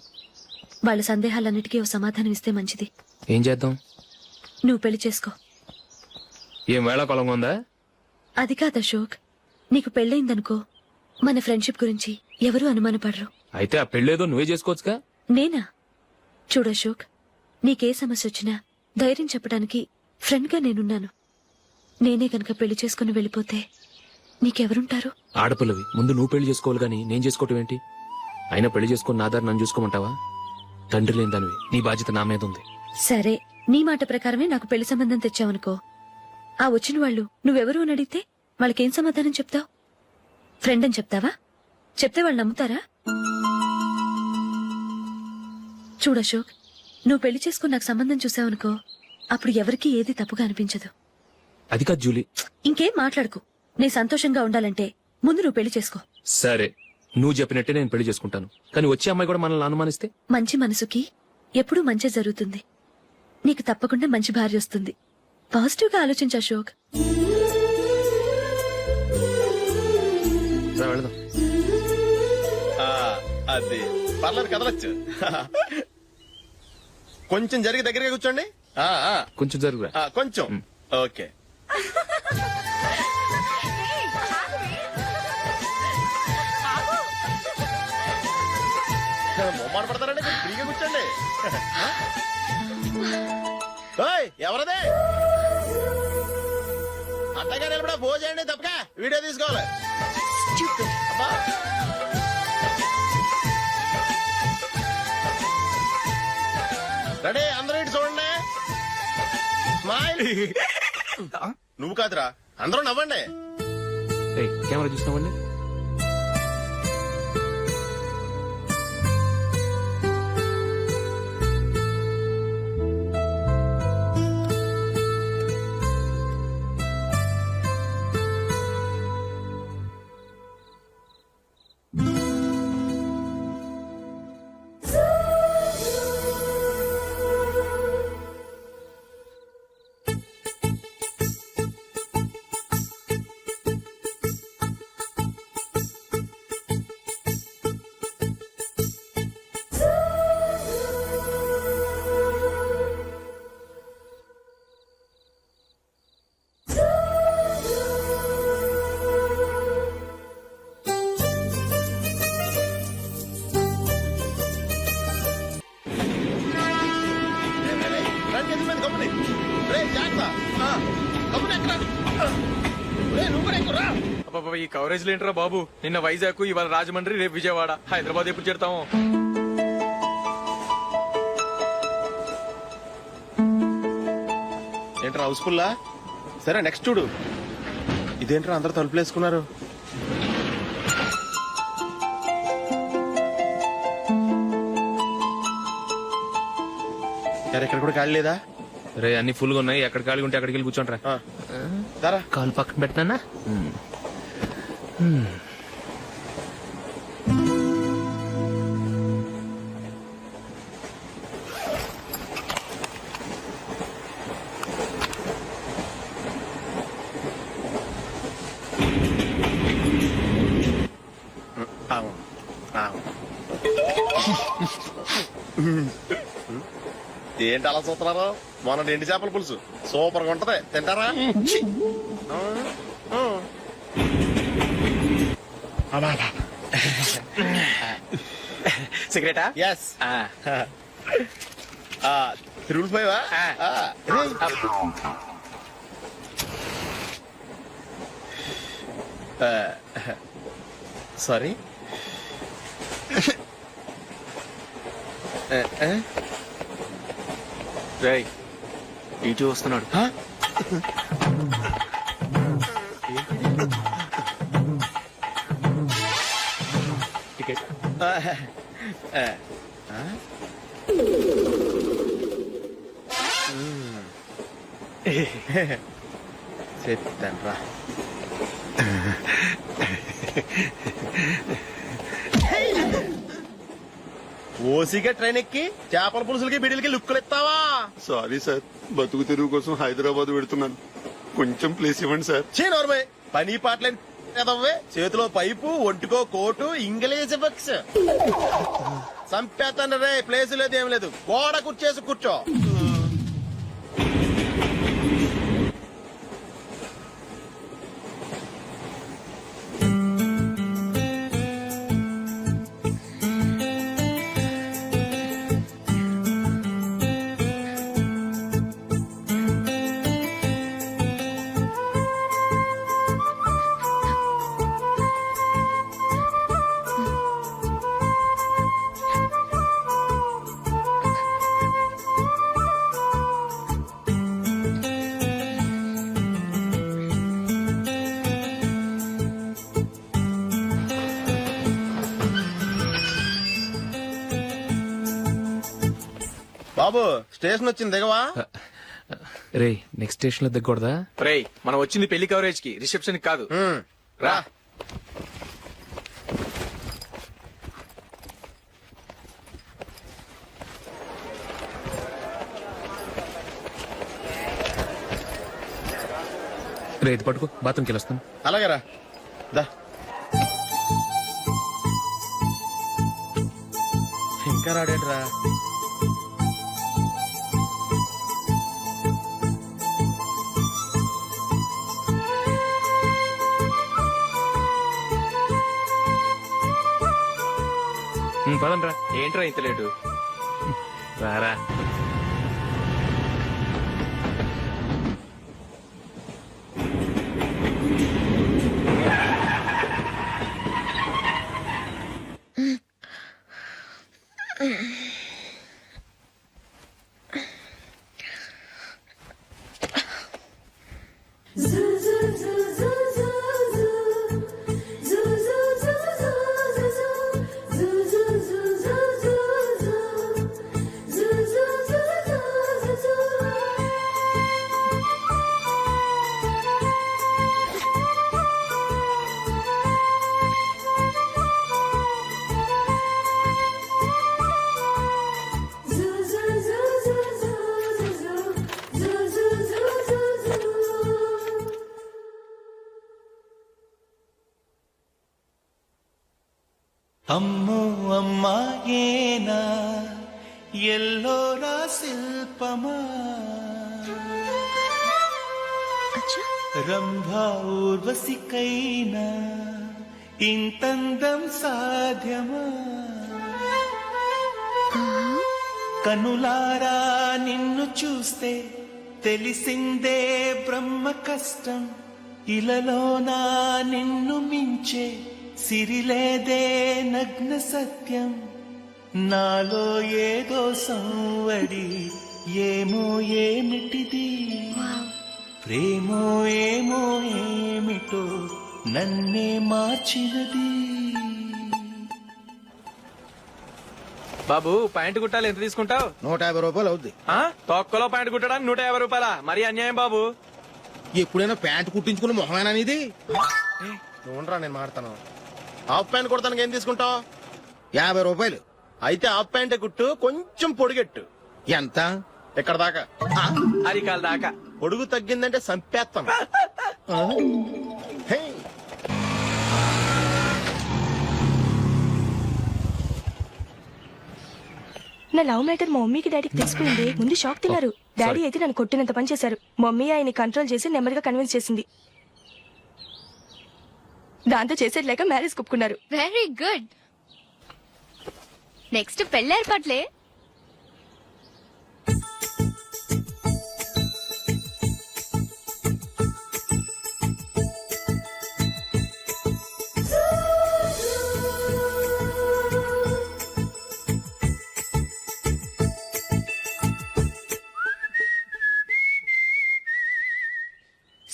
వాళ్ళ సందేహాలన్నిటికీ ఓ సమాధానం ఇస్తే మంచిది. ఏం చేద్దాం? నువ్వు పెళ్లి చేసుకో. ఏం వేళాకొలంగా ఉందా? అది కాదు అశోక్, నీకు పెళ్ళయిందనుకో మన ఫ్రెండ్షిప్ గురించి ఎవరూ అనుమానపడరు. అయితే ఆ పెళ్ళేదో నువ్వే చేసుకోవచ్చుగా. నేనా? చూడు అశోక్, నీకే సమస్య వచ్చినా ధైర్యం చెప్పడానికి ఫ్రెండ్గా నేనున్నాను. నేనే గనక పెళ్లి చేసుకుని వెళ్ళిపోతే నీకెవరుంటారు? ఆడపిల్లవి, ముందు నువ్వు పెళ్లి చేసుకోవాలి గానీ నేను చేసుకోవటం ఏంటి? అయినా పెళ్లి చేసుకుని నా దారి నన్ను చూసుకోమంటావా? తండ్రి లేని దానివి, నీ బాధ్యత నా మీద ఉంది. సరే, నీ మాట ప్రకారమే నాకు పెళ్లి సంబంధం తెచ్చావనుకో, ఆ వచ్చిన వాళ్ళు నువ్వెవరు అని అడిగితే వాళ్ళకేం సమాధానం చెప్తావు? ఫ్రెండ్ అని చెప్తావా? చెప్తే వాళ్ళు నమ్ముతారా? చూడు అశోక్, నువ్వు పెళ్లి చేసుకుని నాకు సంబంధం చూసావనుకో, అప్పుడు ఎవరికీ ఏది తప్పుగా అనిపించదు. అది కాదు జూలీ. ఇంకేం మాట్లాడుకు. నేను సంతోషంగా ఉండాలంటే ముందు నువ్వు పెళ్లి చేసుకో. సరే, నువ్వు చెప్పినట్టే నేను పెళ్లి చేసుకుంటాను. కానీ వచ్చే అమ్మాయి కూడా మనల్ని అనుమానిస్తే? మంచి మనసుకి ఎప్పుడూ మంచి జరుగుతుంది. నీకు తప్పకుండా మంచి భార్య వస్తుంది. పాజిటివ్ గా ఆలోచించు అశోక్. రా, వెళదాం. అది పర్లేదు, కదలొచ్చు. కొంచెం జరిగి దగ్గరగా కూర్చోండి. కొంచెం జరుగురా. కొంచెం. ఓకే. మొమ్మాట పడతారండి, కొంచెం ఫ్రీగా కూర్చోండి. ఓయ్, ఎవరదే? అట్టగా నిలబడా భోజనండి, తప్పక వీడియో తీసుకోవాలి. అబ్బా. రెడీ, అందరూ ఇటు చూడండి. స్మైల్. నువ్వు కాదురా, అందరూ నవ్వండి. ఏయ్, కెమెరా చూస్తామండి. ఈ కవరేజ్ లేంట్రా బాబు. నిన్న వైజాగ్, ఇవాళ రాజమండ్రి, రేపు విజయవాడ, హైదరాబాద్ ఎప్పుడు చేరుతాము? ఏంట్రా హౌస్ఫుల్లా? సరే, నెక్స్ట్ చూడు. ఇదేంట్రా అందరు తలుపులు వేసుకున్నారు? ఎక్కడ కూడా ఖాళీ లేదా? రే, అన్ని ఫుల్ గా ఉన్నాయి. ఎక్కడ ఖాళీ ఉంటే అక్కడికి వెళ్ళి కూర్చోంటారా. కాలు పక్కన పెట్టినా. ఏంటి అలా చూస్తున్నారు? మొన్న ఎండి చేపల పులుసు సూపర్ గా ఉంటది, తింటారా? సిగరెటా? ఎస్. 3 సారీ. రేయ్, ఇటు వస్తున్నాడు. టికెట్. చెప్తాను రా. ఓసిగా ట్రైన్ ఎక్కి చేపల పులుసులకి బిడిలకి లుక్కులు ఇస్తావా? సారీ సార్, బతుకు తెరువు కోసం హైదరాబాద్ పెడుతున్నాను. కొంచెం ప్లేస్ ఇవ్వండి సార్. చే నోర్మే, పని పాటలేని ఎదవ్వే, చేతిలో పైపు, ఒంటికో కోటు, ఇంగ్లీష్ బుక్స్. సంపేతాను రే, ప్లేస్ లేదు ఏం లేదు, గోడ కుర్చేసి కూర్చో. బాబు స్టేషన్ వచ్చింది దిగవా? రే నెక్స్ట్ స్టేషన్ లో దిగకూడదా? రేయ్, మనం వచ్చింది పెళ్లి కవరేజ్ కి, రిసెప్షన్ కాదు. రా. రే ఇది పట్టుకో, బాత్రూమ్కి వెళ్ళొస్తాను. అలాగే రా. దా. ఇంకా రాడేట్రా? పదండ్రా. ఏంట్రా ఇంత లేటు? రారా. అమ్మో అమ్మాయేనా ఎల్లోరా శిల్పమా రంభా ఊర్వశికైనా ఇంతందం సాధ్యమా కనులారా నిన్ను చూస్తే తెలిసిందే బ్రహ్మ కష్టం ఇలలోనా నిన్ను మించే సిరిలేదే నగ్న సత్యం నాలో ఏదో సంవడి ఏమో ఏమిటిది ప్రేమో ఏమో ఏమిటో నన్నే మార్చినది. బాబు ప్యాంటు కుట్టాలి, ఎంత తీసుకుంటావు? 150 రూపాయలు అవుద్ది. తొక్కలో ప్యాంటు కుట్టడానికి 150 రూపాయల? మరి అన్యాయం బాబు. ఎప్పుడైనా ప్యాంట్ కుట్టించుకుని మొహమేనా ఇది? చూడరా నేను మాడతాను. హాఫ్ ప్యాంట్ కుడతానికి ఏం తీసుకుంటావు? 50 రూపాయలు. అయితే హాఫ్ ప్యాంటే కుట్టు, కొంచెం పొడిగెట్టు. ఎంత? ఎక్కడ దాకా? అరికాల దాకా. పొడుగు తగ్గిందంటే సంపేస్తాం. హే. నా లవ్ మ్యాటర్ మా మమ్మీకి డాడీకి తెలిసిపోయింది. ముందు షాక్ తిన్నారు. డాడీ అయితే నన్ను కొట్టినంత పని చేశారు. మమ్మీ ఆయన్ని కంట్రోల్ చేసి నెమ్మదిగా కన్విన్స్ చేసింది. దాంతో చేసేది లేక మ్యారేజ్ ఒప్పుకున్నారు. Very good. నెక్స్ట్ పెళ్లి ఏర్పాట్లే.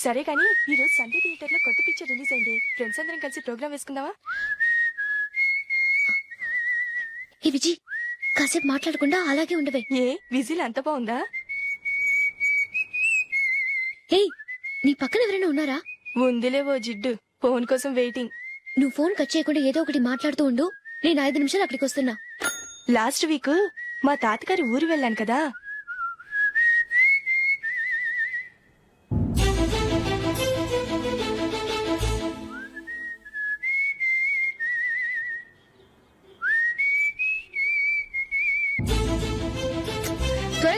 సరే కానీ ఈ రోజు సండే థియేటర్ లో కొత్త పిక్చర్ రిలీజ్ అయింది. ఫ్రెండ్స్ అందరం కలిసి ప్రోగ్రామ్ వేసుకుందామా? ఏ విజి, కాసేపు మాట్లాడకుండా అలాగే ఉండవే. ఏ విజిల్ అంత బాగుందా? ఏయ్, నీ పక్కన ఎవరైనా ఉన్నారా? ఉందిలే ఓ జిడ్డు, ఫోన్ కోసం వెయిటింగ్. నువ్వు ఫోన్ కట్ చేయకుండా ఏదో ఒకటి మాట్లాడుతూ ఉండు. నేను 5 నిమిషాలు అక్కడికి వస్తున్నా. లాస్ట్ వీక్ మా తాతగారి ఊరు వెళ్ళాను కదా,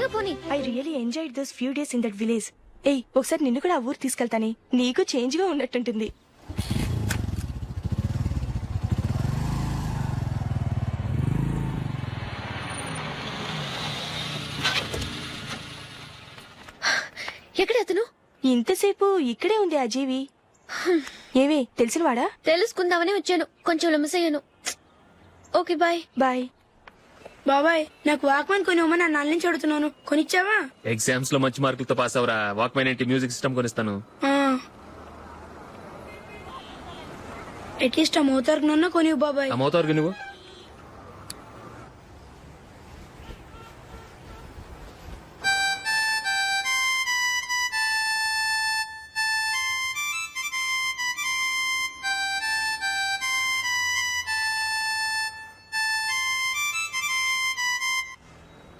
త్వరగా పోనీ. I really enjoyed those few days in that village. ఏయ్ ఒకసారి నిన్ను కూడా ఆ ఊరు తీసుకెళ్తానే, నీకు చేంజ్ గా ఉన్నట్టుంటుంది. ఎక్కడ అతను? ఇంతసేపు ఇక్కడే ఉంది ఆ జీవి. ఏవే తెలిసినవాడా? తెలుసుకుందామని వచ్చాను, కొంచెం లెమసయ్యాను. Okay bye. బాయ్. బాబాయ్ నాకు వాక్మన్ కొనివ్వమని నా నాన్న నుంచి అడుగుతున్నాను, కొనిచ్చావా? ఎగ్జామ్స్ లో మంచి మార్కులతో పాస్ అవరా, వాక్మెన్ ఏంటి మ్యూజిక్ సిస్టమ్ కొనిస్తాను. అట్లీస్ట్ ఆ మోతారు కొనివ్వు బాబాయ్. ఆ మోతారు నువ్వు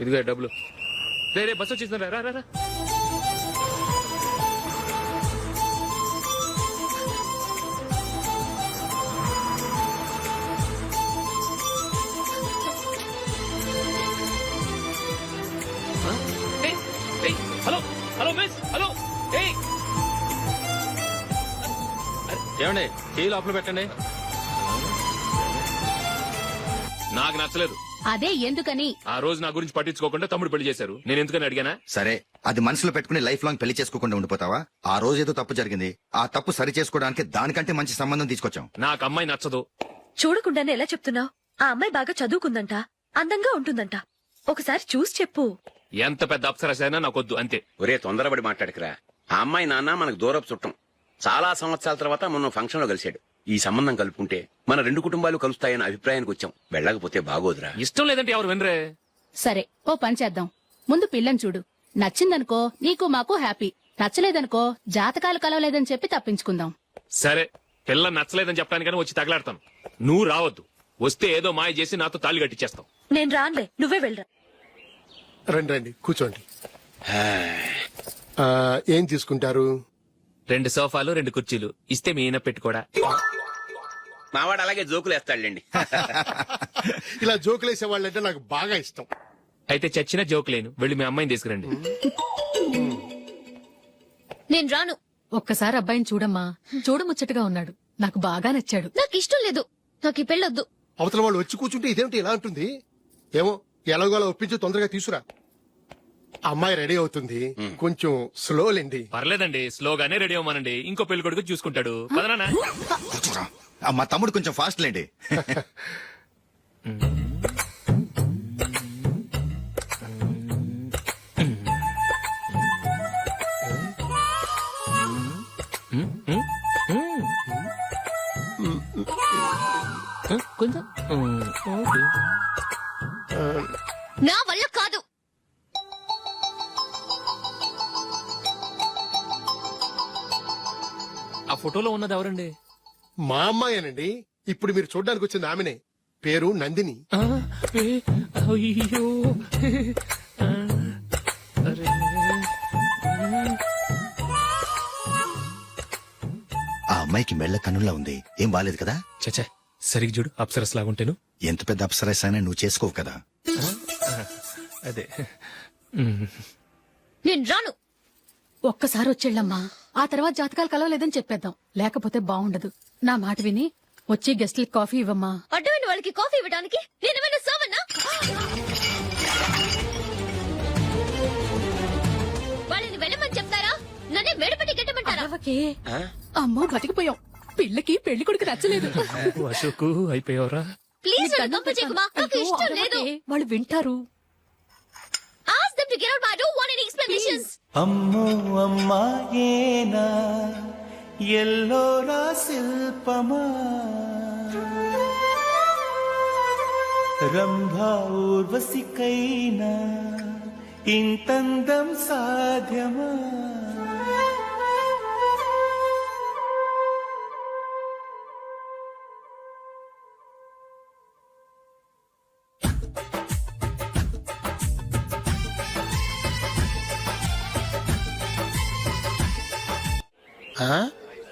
ఇదిగో డబ్బులు. రే బస్ వచ్చేసిందా, రా రా రా. Hello hello miss, hello. ఏమండి టీ లోపల పెట్టండి. నాకు నచ్చలేదు. అదే ఎందుకని? ఆ రోజు నా గురించి పట్టించుకోకుండా తమ్ముడు పెళ్లి చేశారు. నేను ఎందుకని అడిగానా? సరే అది మనసులో పెట్టుకుని లైఫ్ లాంగ్ పెళ్లి చేసుకోకుండా ఉండిపోతావా? ఆ రోజు ఏదో తప్పు జరిగింది, ఆ తప్పు సరి చేసుకోవడానికి దానికంటే మంచి సంబంధం తీసుకొచ్చాం. నాకు అమ్మాయి నచ్చదు. చూడకుండానే ఎలా చెప్తున్నావు? ఆ అమ్మాయి బాగా చదువుకుందంట, అందంగా ఉంటుందంట. ఒకసారి చూసి చెప్పు. ఎంత పెద్ద అప్సరసైనా నాకొద్దు అంతే. ఒరే తొందరపడి మాట్లాడకరా. ఆ అమ్మాయి నాన్న మనకు దూరపు చుట్టం. చాలా సంవత్సరాల తర్వాత మొన్న ఫంక్షన్ లో కలిశాడు. ఈ సంబంధం కలుపుకుంటే మన రెండు కుటుంబాలు కలుస్తాయన్న అభిప్రాయానికి వచ్చాం. వెళ్ళకపోతే బాగోదురా. ఇష్టం లేదంటే ఎవరు వినరే. సరే ఓ పని చేద్దాం. ముందు పిల్లని చూడు, నచ్చిందనుకో నీకు మాకు హ్యాపీ, నచ్చలేదనుకో జాతకాలు కలవలేదని చెప్పి తప్పించుకుందాం. సరే పిల్ల నచ్చలేదని చెప్పడానికని వచ్చి తగలాడతాను. నువ్వు రావద్దు. వస్తే ఏదో మాయ చేసి నాతో తాళి కట్టించేస్తావు. నేను రానులే, నువ్వే వెళ్ళరా. రండి రండి కూర్చోండి. ఏం తీసుకుంటారు? 2 సోఫాలు 2 కుర్చీలు ఇస్తే మీ ఈయన పెట్టుకోడా. మావాడు అలాగే జోకులు వేస్తాడులేండి. ఇలా జోకులేసే వాళ్ళంటే నాకు బాగా ఇష్టం. అయితే చచ్చిన జోక్ లేను. వెళ్ళి మీ అమ్మాయిని తీసుకురండి. నేను రాను. ఒక్కసారి అబ్బాయిని చూడమ్మా, చూడముచ్చటగా ఉన్నాడు, నాకు బాగా నచ్చాడు. నాకు ఇష్టం లేదు, నాకు ఈ పెళ్ళొద్దు. అవతల వాళ్ళు వచ్చి కూర్చుంటే ఇదేమిటి ఇలా ఉంటుంది? ఏమో ఎలాగోలా ఒప్పించి తొందరగా తీసుకురా. అమ్మాయి రెడీ అవుతుంది, కొంచెం స్లో లేండి. పర్లేదండి, స్లోగానే రెడీ అవ్వమానండి. ఇంకో పెళ్లి కొడుకు చూసుకుంటాడు. పదనా. కూర్చోరా. మా తమ్ముడు కొంచెం ఫాస్ట్ లేండి. కొంచెం నా వల్ల కాదు. ఆ ఫోటోలో ఉన్నది ఎవరండి? మా అమ్మాయేనండి. ఇప్పుడు మీరు చూడడానికి వచ్చింది ఆమెనే. పేరు నందిని. అయ్యో ఆ అమ్మాయికి మెళ్ళ కన్నులా ఉంది, ఏం బాలేదు కదా? చచ్చా సరిగ్గా చూడు, అప్సరస్ లాగుంటేను. ఎంత పెద్ద అప్సరస్ అయినా నువ్వు చేసుకోవు కదా. అదే నేను రాను. ఒక్కసారి వచ్చేళ్ళమ్మా, ఆ తర్వాత జాతకాలు కలవలేదని చెప్పేద్దాం. లేకపోతే బాగుండదు. నా మాట విని వచ్చి గెస్ట్లకి కాఫీ ఇవ్వమ్మా. అడ్డమైన వాళ్ళకి కాఫీ ఇవ్వడానికి నేనేమైనా సోమన్నా? వాళ్ళని వెళ్ళమని చెప్తారా, నన్నే మేడపట్టి గెట్టమంటారా? అమ్మో బతికిపోయాం. పిల్లకి పెళ్లి కొడుకు నచ్చలేదు. అశోక్ అయిపోయావరా. ప్లీజ్ నన్ను పంపించేకుమా, నాకు ఇష్టం లేదు. వాళ్ళు వింటారు. Ask them to get out, but I don't want any explanations. అమ్మో అమ్మాయేనా ఎల్లోరా శిల్పమా, రంభా ఊర్వశికైనా ఇంతందం సాధ్యమా?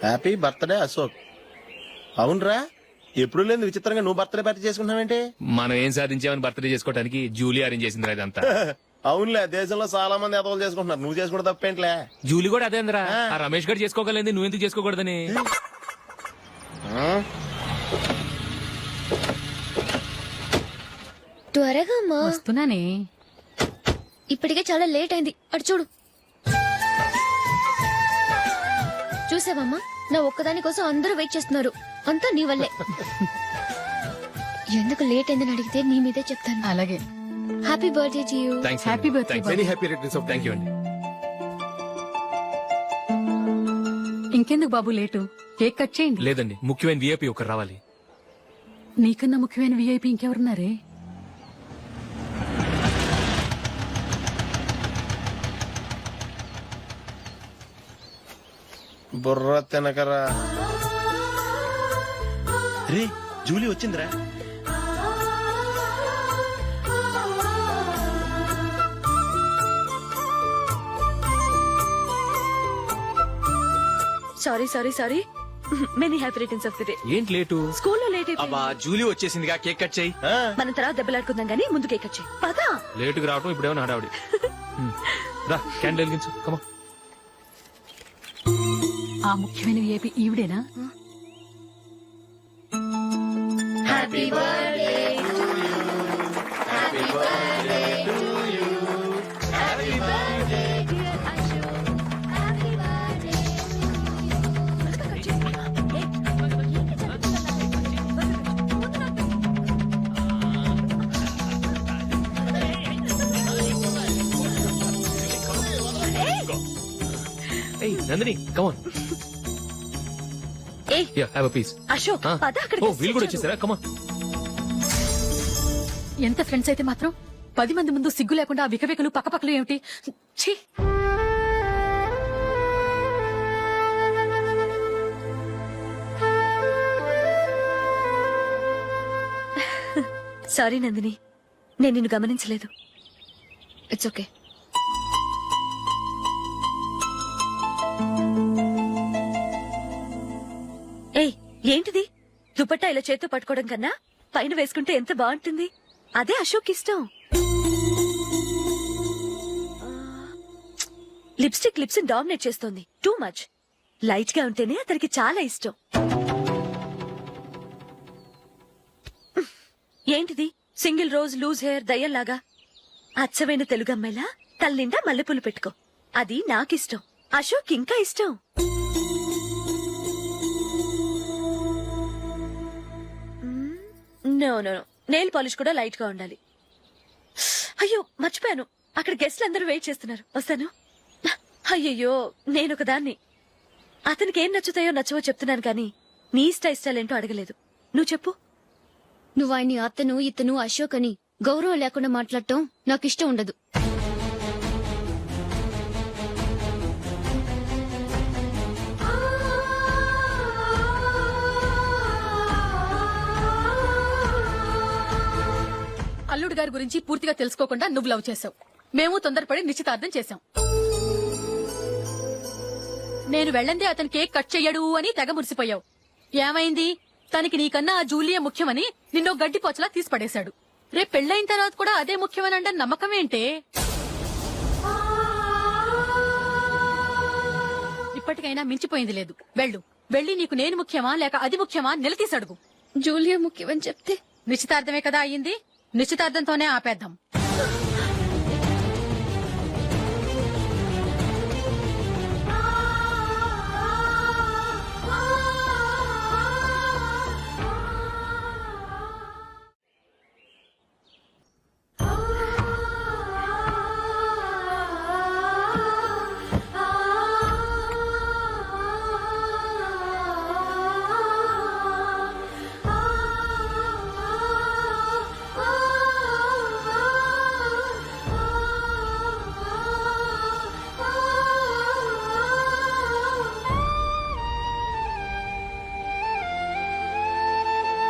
Happy birthday Ashok. అవునరా, ఎప్పుడు లేదు విచిత్రంగా నువ్వు బర్త్డే పార్టీ చేసుకుంటున్నావేంటి? మనం ఏం సాధించామని బర్త్డే చేసుకోవడానికి జూలీ అరేంజ్ చేసింది ఇదంతా. అవునులే దేశంలో చాలా మంది ఎదవలు చేసుకుంటున్నారు, నువ్వు చేసుకుంటే తప్పేంట్లే. జూలీ కూడా అదేంద్రా, ఆ రమేష్ గారు చేసుకోగలేదు, నువ్వు ఎందుకు చేసుకోకూడదని. త్వరగా అమ్మా, వస్తున్నానే. ఇప్పటికే చాలా లేట్ అయింది. అటు చూడు. చూసావమ్మా, నా ఒక్కదాని కోసం అందరూ వెయిట్ చేస్తున్నారు. అంతా నీ వల్లే. ఎందుకు లేట్ అయిందని అడిగితే నీ మీదే చెప్తాను. అలాగే. Happy birthday to you. Happy birthday. Very happy returns of thank you అండి. ఇంకెందుకు బాబు లేటు, కేక్ కట్ చేయండి. లేదండి, ముఖ్యమైన విఐపి ఒకరు రావాలి. నీకన్నా ముఖ్యమైన విఐపి ఇంకెవరున్నారే? బుర్ర తినకరా. రే జూలీ వచ్చిందిరా. Sorry sorry sorry. Many happy returns of the day. ఏంటి లేటు? స్కూల్లో లేట్ అయిపోయింది. అబ్బా జూలీ వచ్చేసిందిగా, కేక్ కట్ చేయి. మనం తర్వాత దెబ్బలాడుకుందాం గానీ ముందు కేక్ కట్ చేయి. పదా. లేటుగా రావటం ఇప్పుడేమో హడావుడి. రా క్యాండిల్ వెలిగించు, కమా. ఆ ముఖ్యమైన విఐపి ఈవిడేనా? Happy birthday to you. Happy birthday to you. Happy birthday dear Ashok. Happy birthday. ఏయ్ నందిని, కమాన్. ఏయ్ yeah have a piece. Ashok, పద అక్కడ. ఓ వీళ్ళు కూడా వచ్చేసారా? కమాన్. ఎంత ఫ్రెండ్స్ అయితే మాత్రం 10 మంది ముందు సిగ్గు లేకుండా ఆ వికవికలు పక్కపక్కలు ఏమిటి? ఛీ. సారీ నందిని, నేను నిన్ను గమనించలేదు. It's okay. ఏయ్ ఏంటిది? దుపట్టా ఇలా చేత్తో పట్టుకోవడం కన్నా పైన వేసుకుంటే ఎంత బాగుంటుంది. అదే అశోక్ ఇష్టం. లిప్స్టిక్ లిప్స్ డామినేట్ చేస్తోంది. Too much. లైట్ గా ఉంటేనే అతనికి చాలా ఇష్టం. ఏంటిది? సింగిల్ రోజ్ లూజ్ హెయిర్ దయ్యంలాగా. అచ్చమైన తెలుగు అమ్మాయిలా తల్లిండా మల్లెపూలు పెట్టుకో. అది నాకిష్టం. అశోక్ ఇంకా ఇష్టం. No no no, nail polish కూడా లైట్ గా ఉండాలి. అయ్యో మర్చిపోయాను, అక్కడ గెస్ట్లు అందరూ వెయిట్ చేస్తున్నారు. వస్తాను. అయ్యయ్యో నేనొక దాన్ని. అతనికి ఏం నచ్చుతాయో నచ్చవో చెప్తున్నాను కానీ నీ ఇష్టాలేంటో అడగలేదు. నువ్వు చెప్పు. నువ్వు ఆయన్ని అతను ఇతను అశోక్ అని గౌరవం లేకుండా మాట్లాడటం నాకు ఇష్టం ఉండదు. అల్లుడు గారి గురించి పూర్తిగా తెలుసుకోకుండా నువ్వు లవ్ చేసావు. మేము తొందరపడి నిశ్చితార్థం చేశాం. నేను వెళ్ళందే అతను కేక్ కట్ చెయ్యడు అని తెగ మురిసిపోయావు. ఏమైంది? తనకి నీకన్నా ఆ జూలియే ముఖ్యమని నిన్నో గడ్డి పోచలా తీసి పడేశాడు. రేపు పెళ్ళైన తర్వాత కూడా అదే ముఖ్యమని అంటే నమ్మకం ఏంటే? ఇప్పటికైనా మించిపోయింది లేదు. వెళ్ళు. వెళ్ళి నీకు నేను ముఖ్యమా లేక అది ముఖ్యమా నిలదీసి అడుగు. జూలియా ముఖ్యమని చెప్తే నిశ్చితార్థమే కదా అయ్యింది. నిశ్చితార్థంతోనే ఆపేద్దాం.